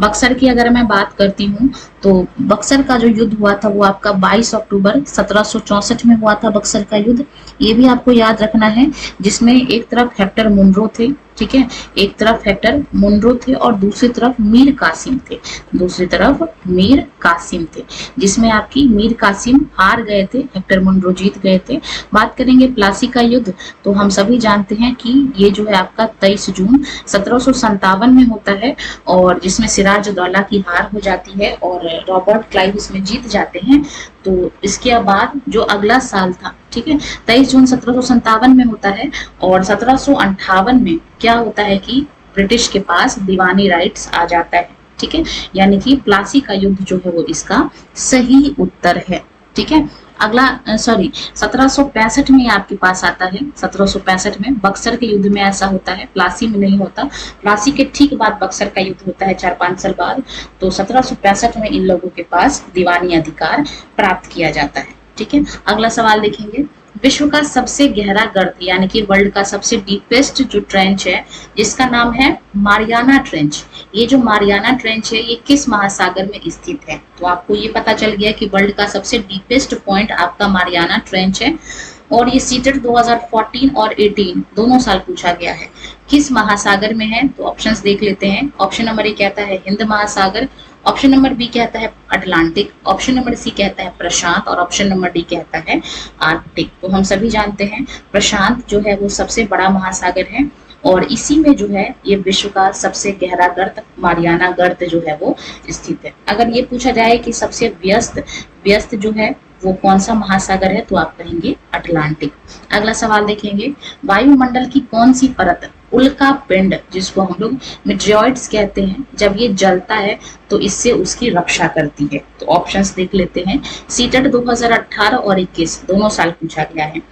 बक्सर की अगर मैं बात करती हूँ, तो बक्सर का जो युद्ध हुआ था वो आपका 22 अक्टूबर 1764 में हुआ था, बक्सर का युद्ध। ये भी आपको याद रखना है, जिसमें एक तरफ हेक्टर मुनरो थे, ठीक है, एक तरफ हेक्टर मुनरो थे और दूसरी तरफ मीर कासिम थे, दूसरी तरफ मीर कासिम थे, जिसमें आपकी मीर कासिम हार गए थे, हेक्टर मुनरो जीत गए थे। बात करेंगे प्लासी का युद्ध, तो हम सभी जानते हैं कि ये जो है आपका 23 जून 1757 में होता है और जिसमें सिराजुद्दौला की हार हो जाती है और रॉबर्ट क्लाइव इसमें जीत जाते हैं। तो इसके बाद जो अगला साल था, ठीक है, 23 जून 1757 में होता है और 1758 में क्या होता है कि ब्रिटिश के पास दीवानी राइट्स आ जाता है। ठीक है, यानी कि प्लासी का युद्ध जो है वो इसका सही उत्तर है। ठीक है, अगला 1765 में आपके पास आता है। 1765 में बक्सर के युद्ध में ऐसा होता है, प्लासी में नहीं होता। प्लासी के ठीक बाद बक्सर का युद्ध होता है 4-5 साल बाद। तो 1765 में इन लोगों के पास दीवानी अधिकार प्राप्त किया जाता है। ठीक है, अगला सवाल देखेंगे, विश्व का सबसे गहरा गर्त यानी कि वर्ल्ड का सबसे डीपेस्ट जो ट्रेंच है, जिसका नाम है मारियाना ट्रेंच। ये जो मारियाना ट्रेंच है ये किस महासागर में स्थित है? तो आपको ये पता चल गया कि वर्ल्ड का सबसे डीपेस्ट पॉइंट आपका मारियाना ट्रेंच है और ये सीटेड 2014 और 18 दोनों साल पूछा गया है। किस महासागर में है? तो ऑप्शंस देख लेते हैं। ऑप्शन नंबर ए कहता है हिंद महासागर, ऑप्शन नंबर बी कहता है अटलांटिक, ऑप्शन नंबर सी कहता है प्रशांत और ऑप्शन नंबर डी कहता है आर्कटिक। तो हम सभी जानते हैं प्रशांत जो है वो सबसे बड़ा महासागर है और इसी में जो है ये विश्व का सबसे गहरा गर्त मारियाना गर्त जो है वो स्थित है। अगर ये पूछा जाए कि सबसे व्यस्त जो है वो कौन सा महासागर है, तो आप कहेंगे अटलांटिक। अगला सवाल देखेंगे, वायुमंडल की कौन सी परत उल्का पिंड, जिसको हम लोग मेटेरॉइड्स कहते हैं, जब ये जलता है तो इससे उसकी रक्षा करती है? तो ऑप्शंस देख लेते हैं। सीटेट 2018 और 21 दोनों साल पूछा गया है।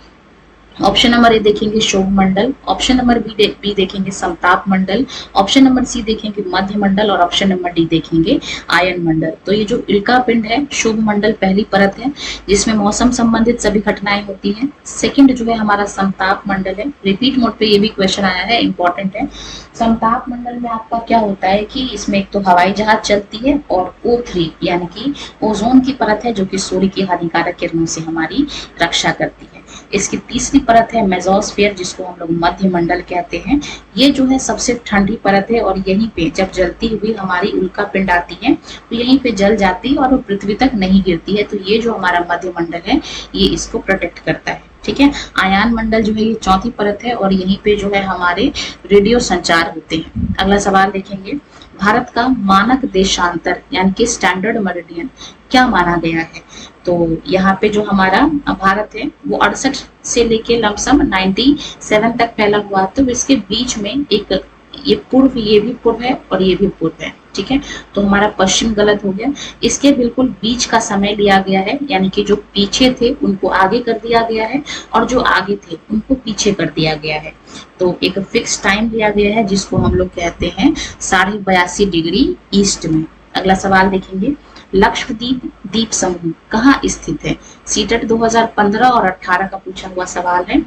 ऑप्शन नंबर ए देखेंगे शोभ मंडल, ऑप्शन नंबर बी देखेंगे समताप मंडल, ऑप्शन नंबर सी देखेंगे मध्य मंडल और ऑप्शन नंबर डी देखेंगे आयन मंडल। तो ये जो उल्का पिंड है शोभ मंडल पहली परत है जिसमें मौसम संबंधित सभी घटनाएं होती हैं। सेकंड जो है हमारा समताप मंडल है, रिपीट मोड पे ये भी क्वेश्चन आया है, इंपॉर्टेंट है। समताप मंडल में आपका क्या होता है कि इसमें एक तो हवाई जहाज चलती है और O3 यानी कि ओजोन की परत है जो कि सूर्य की हानिकारक किरणों से हमारी रक्षा करती है। इसकी तीसरी परत है मेसोस्फीयर जिसको हम लोग मध्य मंडल कहते हैं। ये जो है सबसे ठंडी परत है और यहीं पे जब जलती हुई हमारी उल्का पिंड आती है तो यहीं पे जल जाती है और वो पृथ्वी तक नहीं गिरती है। तो ये जो हमारा मध्य मंडल है ये इसको प्रोटेक्ट करता है। ठीक है, आयान मंडल जो है ये चौथी परत है और यहीं पे जो है हमारे रेडियो संचार होते हैं। अगला सवाल देखेंगे, भारत का मानक देशांतर यानी कि स्टैंडर्ड मेरिडियन क्या माना गया है? तो यहाँ पे जो हमारा भारत है वो 68 से लेके लमसम 97 तक फैला हुआ, तो इसके बीच में एक ये पूर्व, ये भी पूर्व है और ये भी पूर्व है। ठीक है, तो हमारा पश्चिम गलत हो गया। इसके बिल्कुल बीच का समय लिया गया है, यानी कि जो पीछे थे उनको आगे कर दिया गया है और जो आगे थे उनको पीछे कर दिया गया है। तो एक फिक्स टाइम लिया गया है जिसको हम लोग कहते हैं 82.5 डिग्री ईस्ट में। अगला सवाल देखेंगे, लक्षद्वीप द्वीप समूह कहाँ स्थित है? सीटेट 2015 और 18 का पूछा हुआ सवाल है।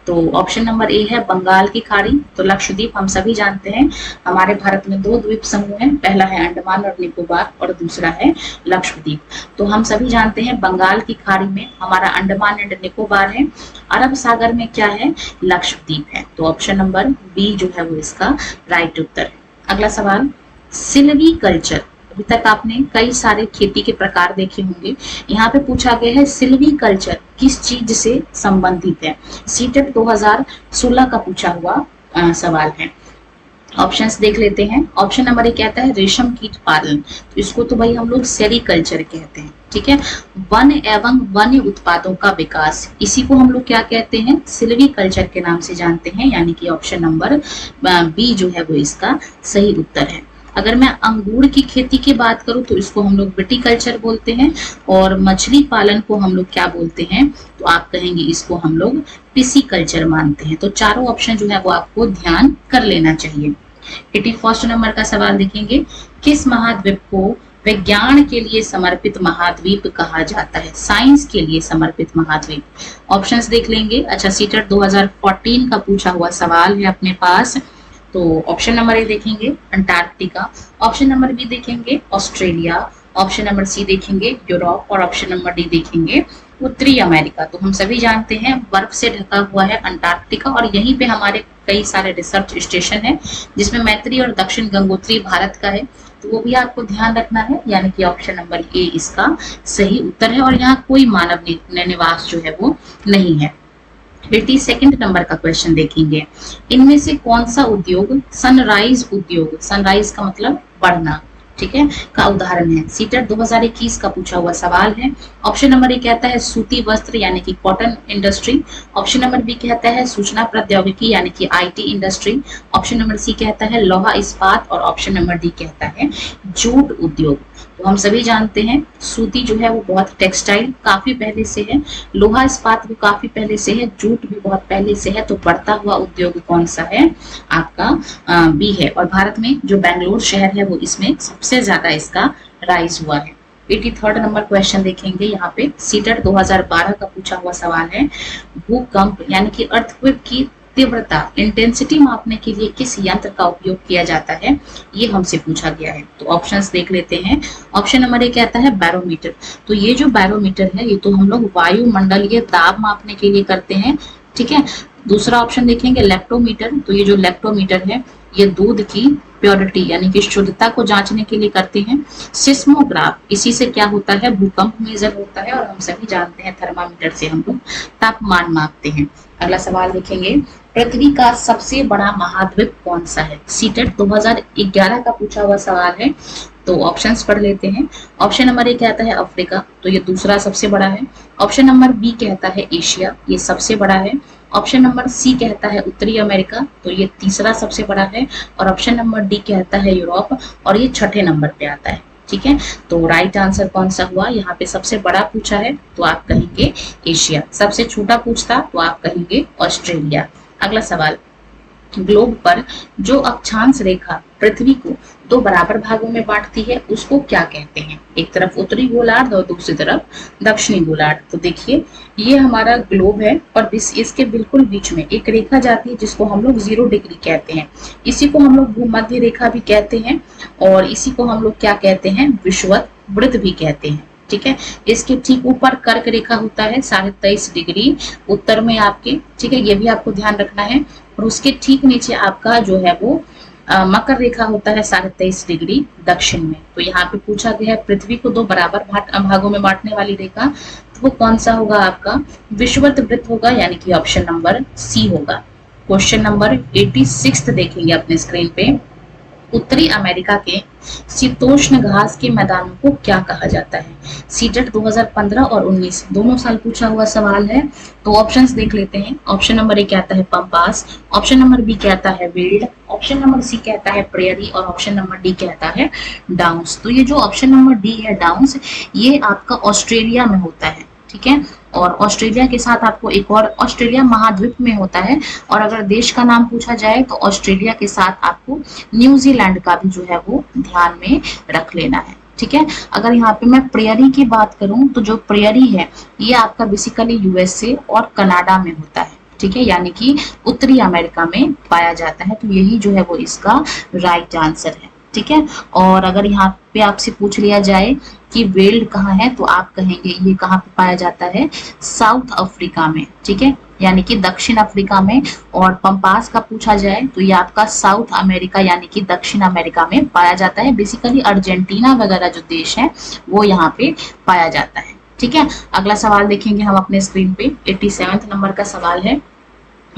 तो ऑप्शन नंबर ए है बंगाल की खाड़ी। तो लक्षद्वीप हम सभी जानते हैं हमारे भारत में 2 द्वीप समूह हैं, पहला है अंडमान और निकोबार और दूसरा है लक्षद्वीप। तो हम सभी जानते हैं बंगाल की खाड़ी में हमारा अंडमान एंड निकोबार है, अरब सागर में क्या है? लक्षद्वीप है। तो ऑप्शन नंबर बी जो है वो इसका राइट उत्तर है। अगला सवाल, सिल्वी कल्चर, अभी तक आपने कई सारे खेती के प्रकार देखे होंगे, यहाँ पे पूछा गया है सिल्वी कल्चर किस चीज से संबंधित है? सीटेट 2016 का पूछा हुआ सवाल है। ऑप्शंस देख लेते हैं। ऑप्शन नंबर 1 कहता है रेशम कीट पालन, तो इसको तो भाई हम लोग सेरीकल्चर कहते हैं, ठीक है। वन एवं वन्य उत्पादों का विकास, इसी को हम लोग क्या कहते हैं, सिल्वीकल्चर के नाम से जानते हैं, यानी कि ऑप्शन नंबर बी जो है वो इसका सही उत्तर है। अगर मैं अंगूर की खेती की बात करूं तो इसको हम लोग विटीकल्चर बोलते हैं, और मछली पालन को हम लोग क्या बोलते हैं, तो आप कहेंगे इसको हम लोग पिसीकल्चर मानते हैं। तो चारों ऑप्शन जो है वो आपको ध्यान कर लेना चाहिए। 81 नंबर का सवाल देखेंगे, किस महाद्वीप को विज्ञान के लिए समर्पित महाद्वीप कहा जाता है, साइंस के लिए समर्पित महाद्वीप। ऑप्शंस देख लेंगे। अच्छा, सीटेट 2014 का पूछा हुआ सवाल है अपने पास। तो ऑप्शन नंबर ए देखेंगे अंटार्कटिका, ऑप्शन नंबर बी देखेंगे ऑस्ट्रेलिया, ऑप्शन नंबर सी देखेंगे यूरोप, और ऑप्शन नंबर डी देखेंगे उत्तरी अमेरिका। तो हम सभी जानते हैं बर्फ से ढका हुआ है अंटार्कटिका, और यहीं पे हमारे कई सारे रिसर्च स्टेशन है, जिसमें मैत्री और दक्षिण गंगोत्री भारत का है, तो वो भी आपको ध्यान रखना है, यानी कि ऑप्शन नंबर ए इसका सही उत्तर है। और यहाँ कोई मानव निवास जो है वो नहीं है। 82 नंबर का क्वेश्चन देखेंगे, इनमें से कौन सा उद्योग सनराइज उद्योग, सनराइज का मतलब बढ़ना, ठीक है, का उदाहरण है। सीटेट 2021 का पूछा हुआ सवाल है। ऑप्शन नंबर ए कहता है सूती वस्त्र यानी कि cotton industry, option number B कहता है सूचना प्रौद्योगिकी यानी कि IT industry, option number C कहता है लोहा इस्पात, और ऑप्शन नंबर डी कहता है जूट उद्योग। तो हम सभी जानते हैं सूती जो है वो बहुत टेक्सटाइल काफी पहले से है, लोहा इस्पात भी काफी पहले से है, जूट भी बहुत पहले से है। तो बढ़ता हुआ उद्योग कौन सा है, आपका बी है। और भारत में जो बेंगलोर शहर है वो इसमें सबसे ज्यादा इसका राइज हुआ है। 83 नंबर क्वेश्चन देखेंगे, यहाँ पे सीटेट 2012 का पूछा हुआ सवाल है, भूकंप यानी कि अर्थक्वेक की तीव्रता इंटेंसिटी मापने के लिए किस यंत्र का उपयोग किया जाता है, ये हमसे पूछा गया है। तो ऑप्शंस देख लेते हैं। ऑप्शन नंबर ए कहता है बैरोमीटर, तो ये जो बैरोमीटर है ये तो हम लोग वायुमंडलीय दाब मापने के लिए करते हैं, ठीक है। दूसरा ऑप्शन देखेंगे लेक्टोमीटर, तो ये जो लेक्टोमीटर है ये दूध की प्योरिटी यानी कि शुद्धता को जांचने के लिए करते हैं। सिस्मोग्राफ, इसी से क्या होता है, भूकंप मेजर होता है, और हम सभी जानते हैं थर्मामीटर से हम लोग तापमान मापते हैं। अगला सवाल देखेंगे, पृथ्वी का सबसे बड़ा महाद्वीप कौन सा है। सीटेट 2011 का पूछा हुआ सवाल है। तो ऑप्शंस पढ़ लेते हैं। ऑप्शन नंबर ए कहता है अफ्रीका, तो ये दूसरा सबसे बड़ा है। ऑप्शन नंबर बी कहता है एशिया, ये सबसे बड़ा है। ऑप्शन नंबर सी कहता है उत्तरी अमेरिका, तो ये तीसरा सबसे बड़ा है। और ऑप्शन नंबर डी कहता है यूरोप, और ये छठे नंबर पे आता है, ठीक है। तो राइट आंसर कौन सा हुआ, यहाँ पे सबसे बड़ा पूछा है तो आप कहेंगे एशिया, सबसे छोटा पूछता तो आप कहेंगे ऑस्ट्रेलिया। अगला सवाल, ग्लोब पर जो अक्षांश रेखा पृथ्वी को दो बराबर भागों में बांटती है उसको क्या कहते हैं। एक तरफ उत्तरी गोलार्ध और दूसरी तरफ दक्षिणी गोलार्ध। तो देखिए ये हमारा ग्लोब है, और इसके बिल्कुल बीच में एक रेखा जाती है जिसको हम लोग 0 डिग्री कहते हैं। इसी को हम लोग भूमध्य रेखा भी कहते हैं, और इसी को हम लोग क्या कहते हैं, विषुवत वृत्त भी कहते हैं, ठीक है। इसके ठीक ऊपर कर्क रेखा होता है 23.5 डिग्री उत्तर में आपके, ठीक है, ये भी आपको ध्यान रखना है। और उसके ठीक नीचे आपका जो है वो मकर रेखा होता है 23.5 डिग्री दक्षिण में। तो यहाँ पे पूछा गया है पृथ्वी को दो बराबर भागों में बांटने वाली रेखा, तो वो कौन सा होगा, आपका विषुवत वृत्त होगा, यानी कि ऑप्शन नंबर सी होगा। क्वेश्चन नंबर 86 देखेंगे अपने स्क्रीन पे, उत्तरी अमेरिका के शीतोष्ण घास के मैदानों को क्या कहा जाता है। सीटेट 2015 और 19 दोनों साल पूछा हुआ सवाल है। तो ऑप्शंस देख लेते हैं। ऑप्शन नंबर ए कहता है पंपास, ऑप्शन नंबर बी कहता है विल्ड, ऑप्शन नंबर सी कहता है प्रेयरी, और ऑप्शन नंबर डी कहता है डाउन्स। तो ये जो ऑप्शन नंबर डी है डाउन्स, ये आपका ऑस्ट्रेलिया में होता है, ठीक है। और ऑस्ट्रेलिया के साथ आपको एक और, ऑस्ट्रेलिया महाद्वीप में होता है, और अगर देश का नाम पूछा जाए तो ऑस्ट्रेलिया के साथ आपको न्यूजीलैंड का भी जो है वो ध्यान में रख लेना है, ठीक है। अगर यहाँ पे मैं प्रेयरी की बात करूं तो जो प्रेयरी है ये आपका बेसिकली यूएसए और कनाडा में होता है, ठीक है, यानी कि उत्तरी अमेरिका में पाया जाता है। तो यही जो है वो इसका राइट आंसर है, ठीक है। और अगर यहाँ पे आपसे पूछ लिया जाए कि वेल्ड कहाँ है, तो आप कहेंगे ये कहाँ पे पाया जाता है, साउथ अफ्रीका में, ठीक है, यानी कि दक्षिण अफ्रीका में। और पंपास का पूछा जाए तो ये आपका साउथ अमेरिका यानी कि दक्षिण अमेरिका में पाया जाता है। बेसिकली अर्जेंटीना वगैरह जो देश है वो यहाँ पे पाया जाता है, ठीक है। अगला सवाल देखेंगे हम अपने स्क्रीन पे, 87 नंबर का सवाल है,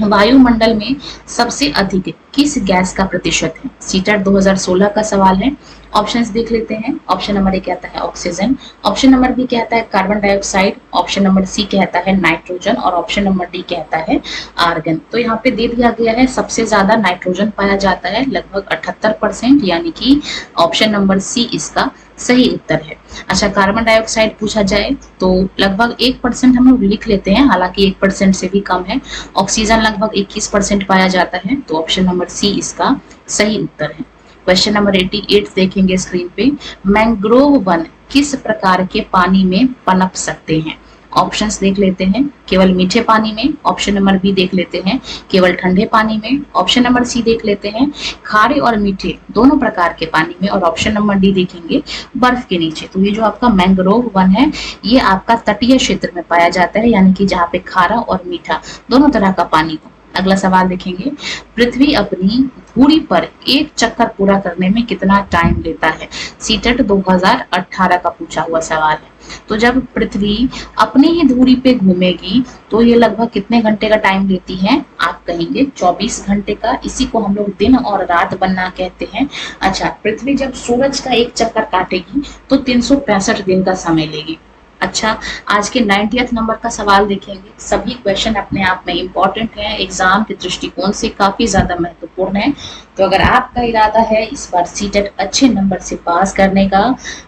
वायुमंडल में सबसे अधिक किस गैस का प्रतिशत है? सीटेट 2016 का सवाल है। ऑप्शंस देख लेते हैं। ऑप्शन नंबर ए कहता है ऑक्सीजन, ऑप्शन नंबर बी कहता है carbon dioxide, option number C कहता है नाइट्रोजन और ऑप्शन नंबर डी कहता है आर्गन। तो यहाँ पे दे दिया गया है सबसे ज्यादा नाइट्रोजन पाया जाता है, लगभग 78%, यानी कि ऑप्शन नंबर सी इसका सही उत्तर है। अच्छा, कार्बन डाइऑक्साइड पूछा जाए तो लगभग 1% हम लोग लिख लेते हैं, हालांकि 1% से भी कम है। ऑक्सीजन लगभग 21% पाया जाता है, तो ऑप्शन नंबर सी इसका सही उत्तर है। क्वेश्चन नंबर 88 देखेंगे स्क्रीन पे। मैंग्रोव वन किस प्रकार के पानी में पनप सकते हैं? ऑप्शंस देख लेते हैं। केवल मीठे पानी में, ऑप्शन नंबर बी देख लेते हैं केवल ठंडे पानी में, ऑप्शन नंबर सी देख लेते हैं खारे और मीठे दोनों प्रकार के पानी में, और ऑप्शन नंबर डी देखेंगे बर्फ के नीचे। तो ये जो आपका मैंग्रोव वन है ये आपका तटीय क्षेत्र में पाया जाता है, यानी कि जहाँ पे खारा और मीठा दोनों तरह का पानी हो। अगला सवाल देखेंगे। पृथ्वी अपनी धुरी पर एक चक्कर पूरा करने में कितना टाइम लेता है? सीटेट 2018 का पूछा हुआ सवाल है। तो जब पृथ्वी अपनी ही धुरी पे घूमेगी तो ये लगभग कितने घंटे का टाइम लेती है? आप कहेंगे 24 घंटे का। इसी को हम लोग दिन और रात बनना कहते हैं। अच्छा, पृथ्वी जब सूरज का एक चक्कर काटेगी तो 365 दिन का समय लेगी। अच्छा, आज के 90th नंबर का सवाल देखेंगे। सभी क्वेश्चन अपने आप में इम्पोर्टेंट हैं, एग्जाम के दृष्टिकोण से काफी ज्यादा महत्वपूर्ण है। तो अगर आपका इरादा है इस बार सीटेट अच्छे नंबर से पास करने का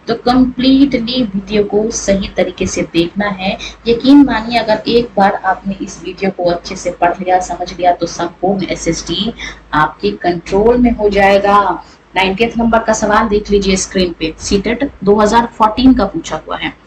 तो कंप्लीटली वीडियो को सही तरीके से देखना है। यकीन मानिए अगर एक बार आपने इस वीडियो को अच्छे से पढ़ लिया, समझ लिया तो संपूर्ण एसएसटी आपके कंट्रोल में हो जाएगा। 90th नंबर का सवाल देख लीजिए स्क्रीन पे। सीटेट 2014 का पूछा हुआ है।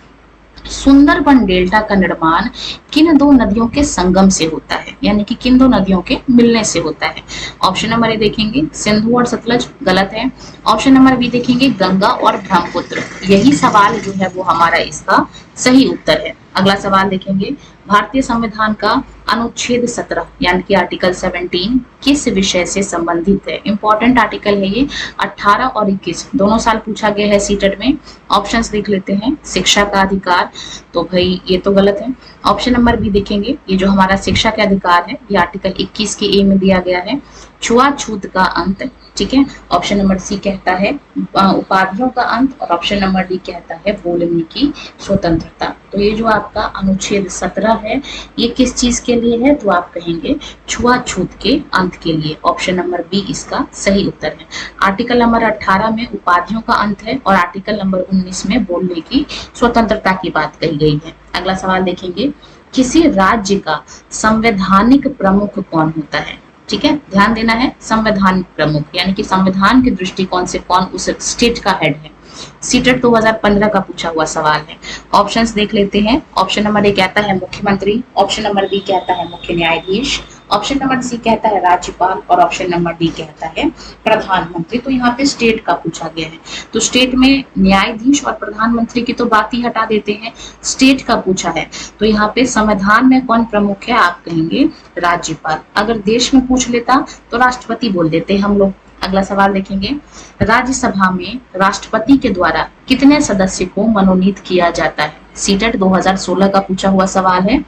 सुंदरबन डेल्टा का निर्माण किन दो नदियों के संगम से होता है, यानी कि किन दो नदियों के मिलने से होता है? ऑप्शन नंबर ए देखेंगे सिंधु और सतलज, गलत है। ऑप्शन नंबर बी देखेंगे गंगा और ब्रह्मपुत्र। यही सवाल जो है वो हमारा इसका सही उत्तर है। अगला सवाल देखेंगे। भारतीय संविधान का अनुच्छेद 17 यानी कि आर्टिकल 17 किस विषय से संबंधित है? इंपॉर्टेंट आर्टिकल है ये। 18 और 21 दोनों साल पूछा गया है सीटेट में। ऑप्शंस देख लेते हैं। शिक्षा का अधिकार, तो भाई ये तो गलत है। ऑप्शन नंबर बी देखेंगे, ये जो हमारा शिक्षा के अधिकार है ये आर्टिकल 21 के ए में दिया गया है। छुआछूत का अंत, ठीक है। ऑप्शन नंबर सी कहता है उपाधियों का अंत, और ऑप्शन नंबर डी कहता है बोलने की स्वतंत्रता। तो ये जो आपका अनुच्छेद 17 है ये किस चीज के लिए है? तो आप कहेंगे छुआछूत के अंत के लिए। ऑप्शन नंबर बी इसका सही उत्तर है। आर्टिकल नंबर 18 में उपाधियों का अंत है और आर्टिकल नंबर 19 में बोलने की स्वतंत्रता की बात कही गई है। अगला सवाल देखेंगे। किसी राज्य का संवैधानिक प्रमुख कौन होता है? ठीक है, ध्यान देना है। संवैधानिक प्रमुख यानी कि संविधान के दृष्टिकोण से कौन उस स्टेट का हेड है। सीटेट 2015 का पूछा हुआ सवाल है। ऑप्शंस देख लेते हैं। ऑप्शन नंबर ए कहता है मुख्यमंत्री, ऑप्शन नंबर बी कहता है मुख्य न्यायाधीश, ऑप्शन नंबर सी कहता है राज्यपाल और ऑप्शन नंबर डी कहता है प्रधानमंत्री। तो यहाँ पे स्टेट का पूछा गया है, तो स्टेट में न्यायाधीश और प्रधानमंत्री की तो बात ही हटा देते हैं, स्टेट का पूछा है। तो यहाँ पे संविधान में कौन प्रमुख है? आप कहेंगे राज्यपाल। अगर देश में पूछ लेता तो राष्ट्रपति बोल देते हम लोग। अगला सवाल देखेंगे। राज्यसभा में राष्ट्रपति के द्वारा कितने सदस्य को मनोनीत किया जाता है? सीटेट 2016 का पूछा हुआ सवाल है।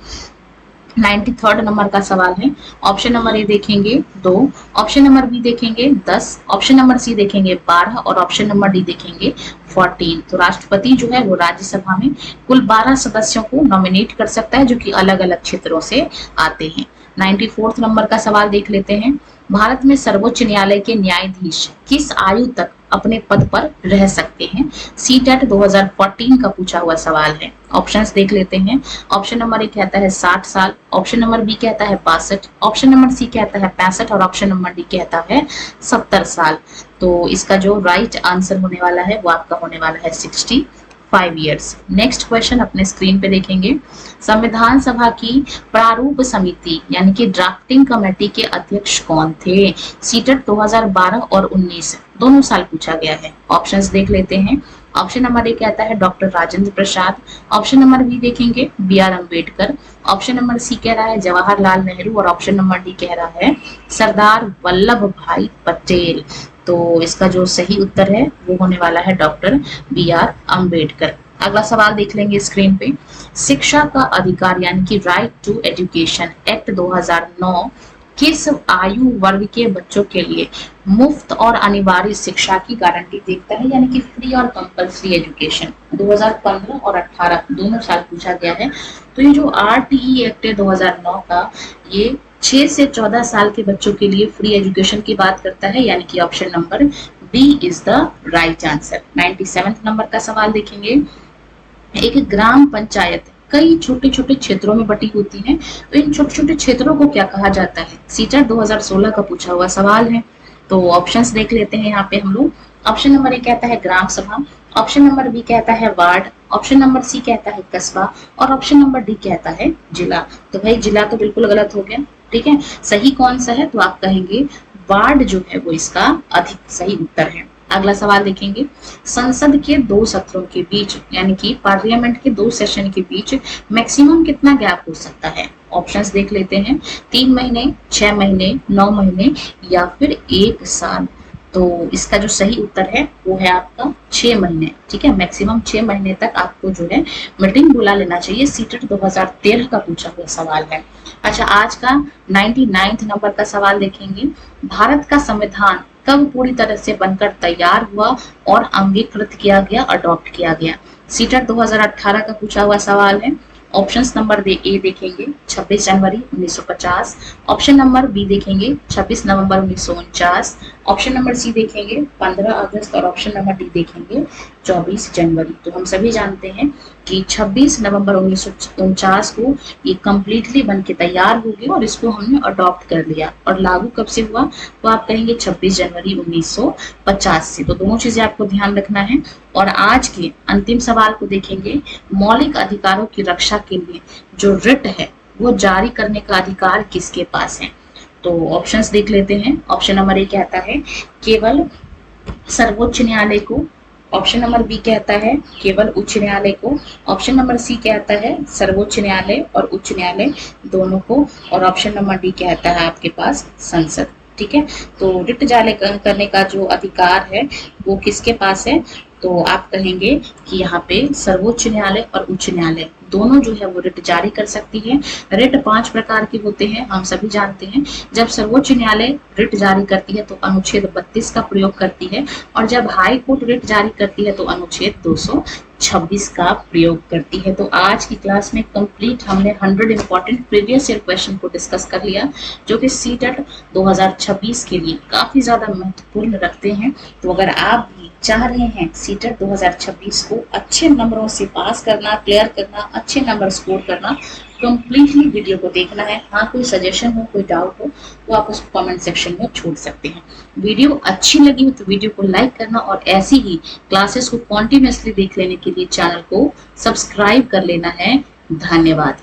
93rd नंबर का सवाल है। ऑप्शन नंबर ए देखेंगे 2, ऑप्शन नंबर बी देखेंगे 10, ऑप्शन नंबर सी देखेंगे 12 और ऑप्शन नंबर डी देखेंगे 14। तो राष्ट्रपति जो है वो राज्यसभा में कुल 12 सदस्यों को नॉमिनेट कर सकता है जो कि अलग अलग क्षेत्रों से आते हैं। 94th नंबर का सवाल देख लेते हैं। भारत में सर्वोच्च न्यायालय के न्यायाधीश किस आयु तक अपने पद पर रह सकते हैं? सीटेट 2014 का पूछा हुआ सवाल है। ऑप्शंस देख लेते हैं। ऑप्शन नंबर ए कहता है 60 साल, ऑप्शन नंबर बी कहता है 62, ऑप्शन नंबर सी कहता है 65 और ऑप्शन नंबर डी कहता है 70 साल। तो इसका जो राइट आंसर होने वाला है वो आपका होने वाला है 65 ईयर्स। नेक्स्ट क्वेश्चन अपने स्क्रीन पे देखेंगे। संविधान सभा की प्रारूप समिति यानी कि ड्राफ्टिंग कमेटी के अध्यक्ष कौन थे? सीटेट 2012 और 19 दोनों साल पूछा गया है। ऑप्शंस देख लेते हैं। ऑप्शन नंबर ए कहता है doctor Rajendra Prasad, option number B देखेंगे B R Ambedkar, option number C कह रहा है जवाहरलाल नेहरू और ऑप्शन नंबर डी कह रहा है सरदार वल्लभ भाई पटेल। तो इसका जो सही उत्तर है वो होने वाला है डॉक्टर बी आर अम्बेडकर। अगला सवाल देख लेंगे स्क्रीन पे। शिक्षा का अधिकार यानी कि राइट टू एजुकेशन एक्ट 2009 किस आयु वर्ग के बच्चों के लिए मुफ्त और अनिवार्य शिक्षा की गारंटी देता है, यानी कि फ्री और कंपल्सरी एजुकेशन। 2015 और 18 दोनों साल पूछा गया है। तो ये जो आरटीई एक्ट है 2009 का, ये 6 से 14 साल के बच्चों के लिए फ्री एजुकेशन की बात करता है, यानी कि option number B is the right answer. 97 number का सवाल देखेंगे। एक ग्राम पंचायत कई छोटे छोटे क्षेत्रों में बटी होती है, तो इन छोटे छोटे क्षेत्रों को क्या कहा जाता है? सीटेट 2016 का पूछा हुआ सवाल है। तो ऑप्शंस देख लेते हैं यहाँ पे हम लोग। ऑप्शन नंबर ए कहता है ग्राम सभा, ऑप्शन नंबर बी कहता है वार्ड, ऑप्शन नंबर सी कहता है कस्बा, और ऑप्शन नंबर डी कहता है जिला। तो भाई जिला तो बिल्कुल गलत हो गया, ठीक है। सही कौन सा है? तो आप कहेंगे वार्ड जो है वो इसका अधिक सही उत्तर है। अगला सवाल देखेंगे। संसद के 2 सत्रों के बीच, यानी कि पार्लियामेंट के 2 सेशन के बीच मैक्सिमम कितना गैप हो सकता है? ऑप्शंस देख लेते हैं। 3 महीने, 6 महीने, 9 महीने या फिर 1 साल। तो इसका जो सही उत्तर है वो है आपका 6 महीने, ठीक है। मैक्सिमम 6 महीने तक आपको जो है मीटिंग बुला लेना चाहिए। सीटेट 2013 का पूछा हुआ सवाल है। अच्छा, आज का 99 नंबर का सवाल देखेंगे। भारत का संविधान कब पूरी तरह से बनकर तैयार हुआ और अंगीकृत किया गया, अडॉप्ट किया गया? सीटेट 2018 का पूछा हुआ सवाल है। ऑप्शंस नंबर ए देखेंगे 26 जनवरी 1950, ऑप्शन नंबर बी देखेंगे 26 नवंबर 1949, ऑप्शन नंबर सी देखेंगे 15 अगस्त और ऑप्शन नंबर डी देखेंगे 24 जनवरी। तो हम सभी जानते हैं कि 26 नवंबर 1949 को ये कंप्लीटली बन के तैयार हो गया और इसको हमने अडॉप्ट कर लिया। और लागू कब से हुआ? तो आप कहेंगे 26 जनवरी 1950 से। तो दोनों चीजें आपको ध्यान रखना है। और आज के अंतिम सवाल को देखेंगे। मौलिक अधिकारों की रक्षा के लिए जो रिट है वो जारी करने का अधिकार किसके पास है? तो ऑप्शंस देख लेते हैं। ऑप्शन नंबर ए कहता है केवल सर्वोच्च न्यायालय को, ऑप्शन नंबर बी कहता है केवल उच्च न्यायालय को, ऑप्शन नंबर सी कहता है सर्वोच्च न्यायालय और उच्च न्यायालय दोनों को, और ऑप्शन नंबर डी कहता है आपके पास संसद, ठीक है। तो रिट जारी करने का जो अधिकार है वो किसके पास है? तो आप कहेंगे कि यहाँ पे सर्वोच्च न्यायालय और उच्च न्यायालय दोनों जो है वो रिट जारी कर सकती है। रिट 5 प्रकार के होते हैं, हम सभी जानते हैं। जब सर्वोच्च न्यायालय रिट जारी करती है तो अनुच्छेद 32 का प्रयोग करती है, और जब हाई कोर्ट रिट जारी करती है तो अनुच्छेद 226 का प्रयोग करती है। तो आज की क्लास में कंप्लीट हमने 100 इंपॉर्टेंट प्रीवियस ईयर क्वेश्चन को डिस्कस कर लिया, जो कि सीटेट 2026 के लिए काफी ज्यादा महत्वपूर्ण रखते हैं। तो अगर आप भी चाह रहे हैं सीटेट 2026 को अच्छे नंबरों से पास करना, क्लियर करना, अच्छे नंबर स्कोर करना, कंप्लीटली वीडियो को देखना है। हाँ, कोई सजेशन हो, कोई डाउट हो तो आप उसको कमेंट सेक्शन में छोड़ सकते हैं। वीडियो अच्छी लगी हो तो वीडियो को लाइक करना, और ऐसी ही क्लासेस को कॉन्टिन्यूसली देख लेने के लिए चैनल को सब्सक्राइब कर लेना है। धन्यवाद।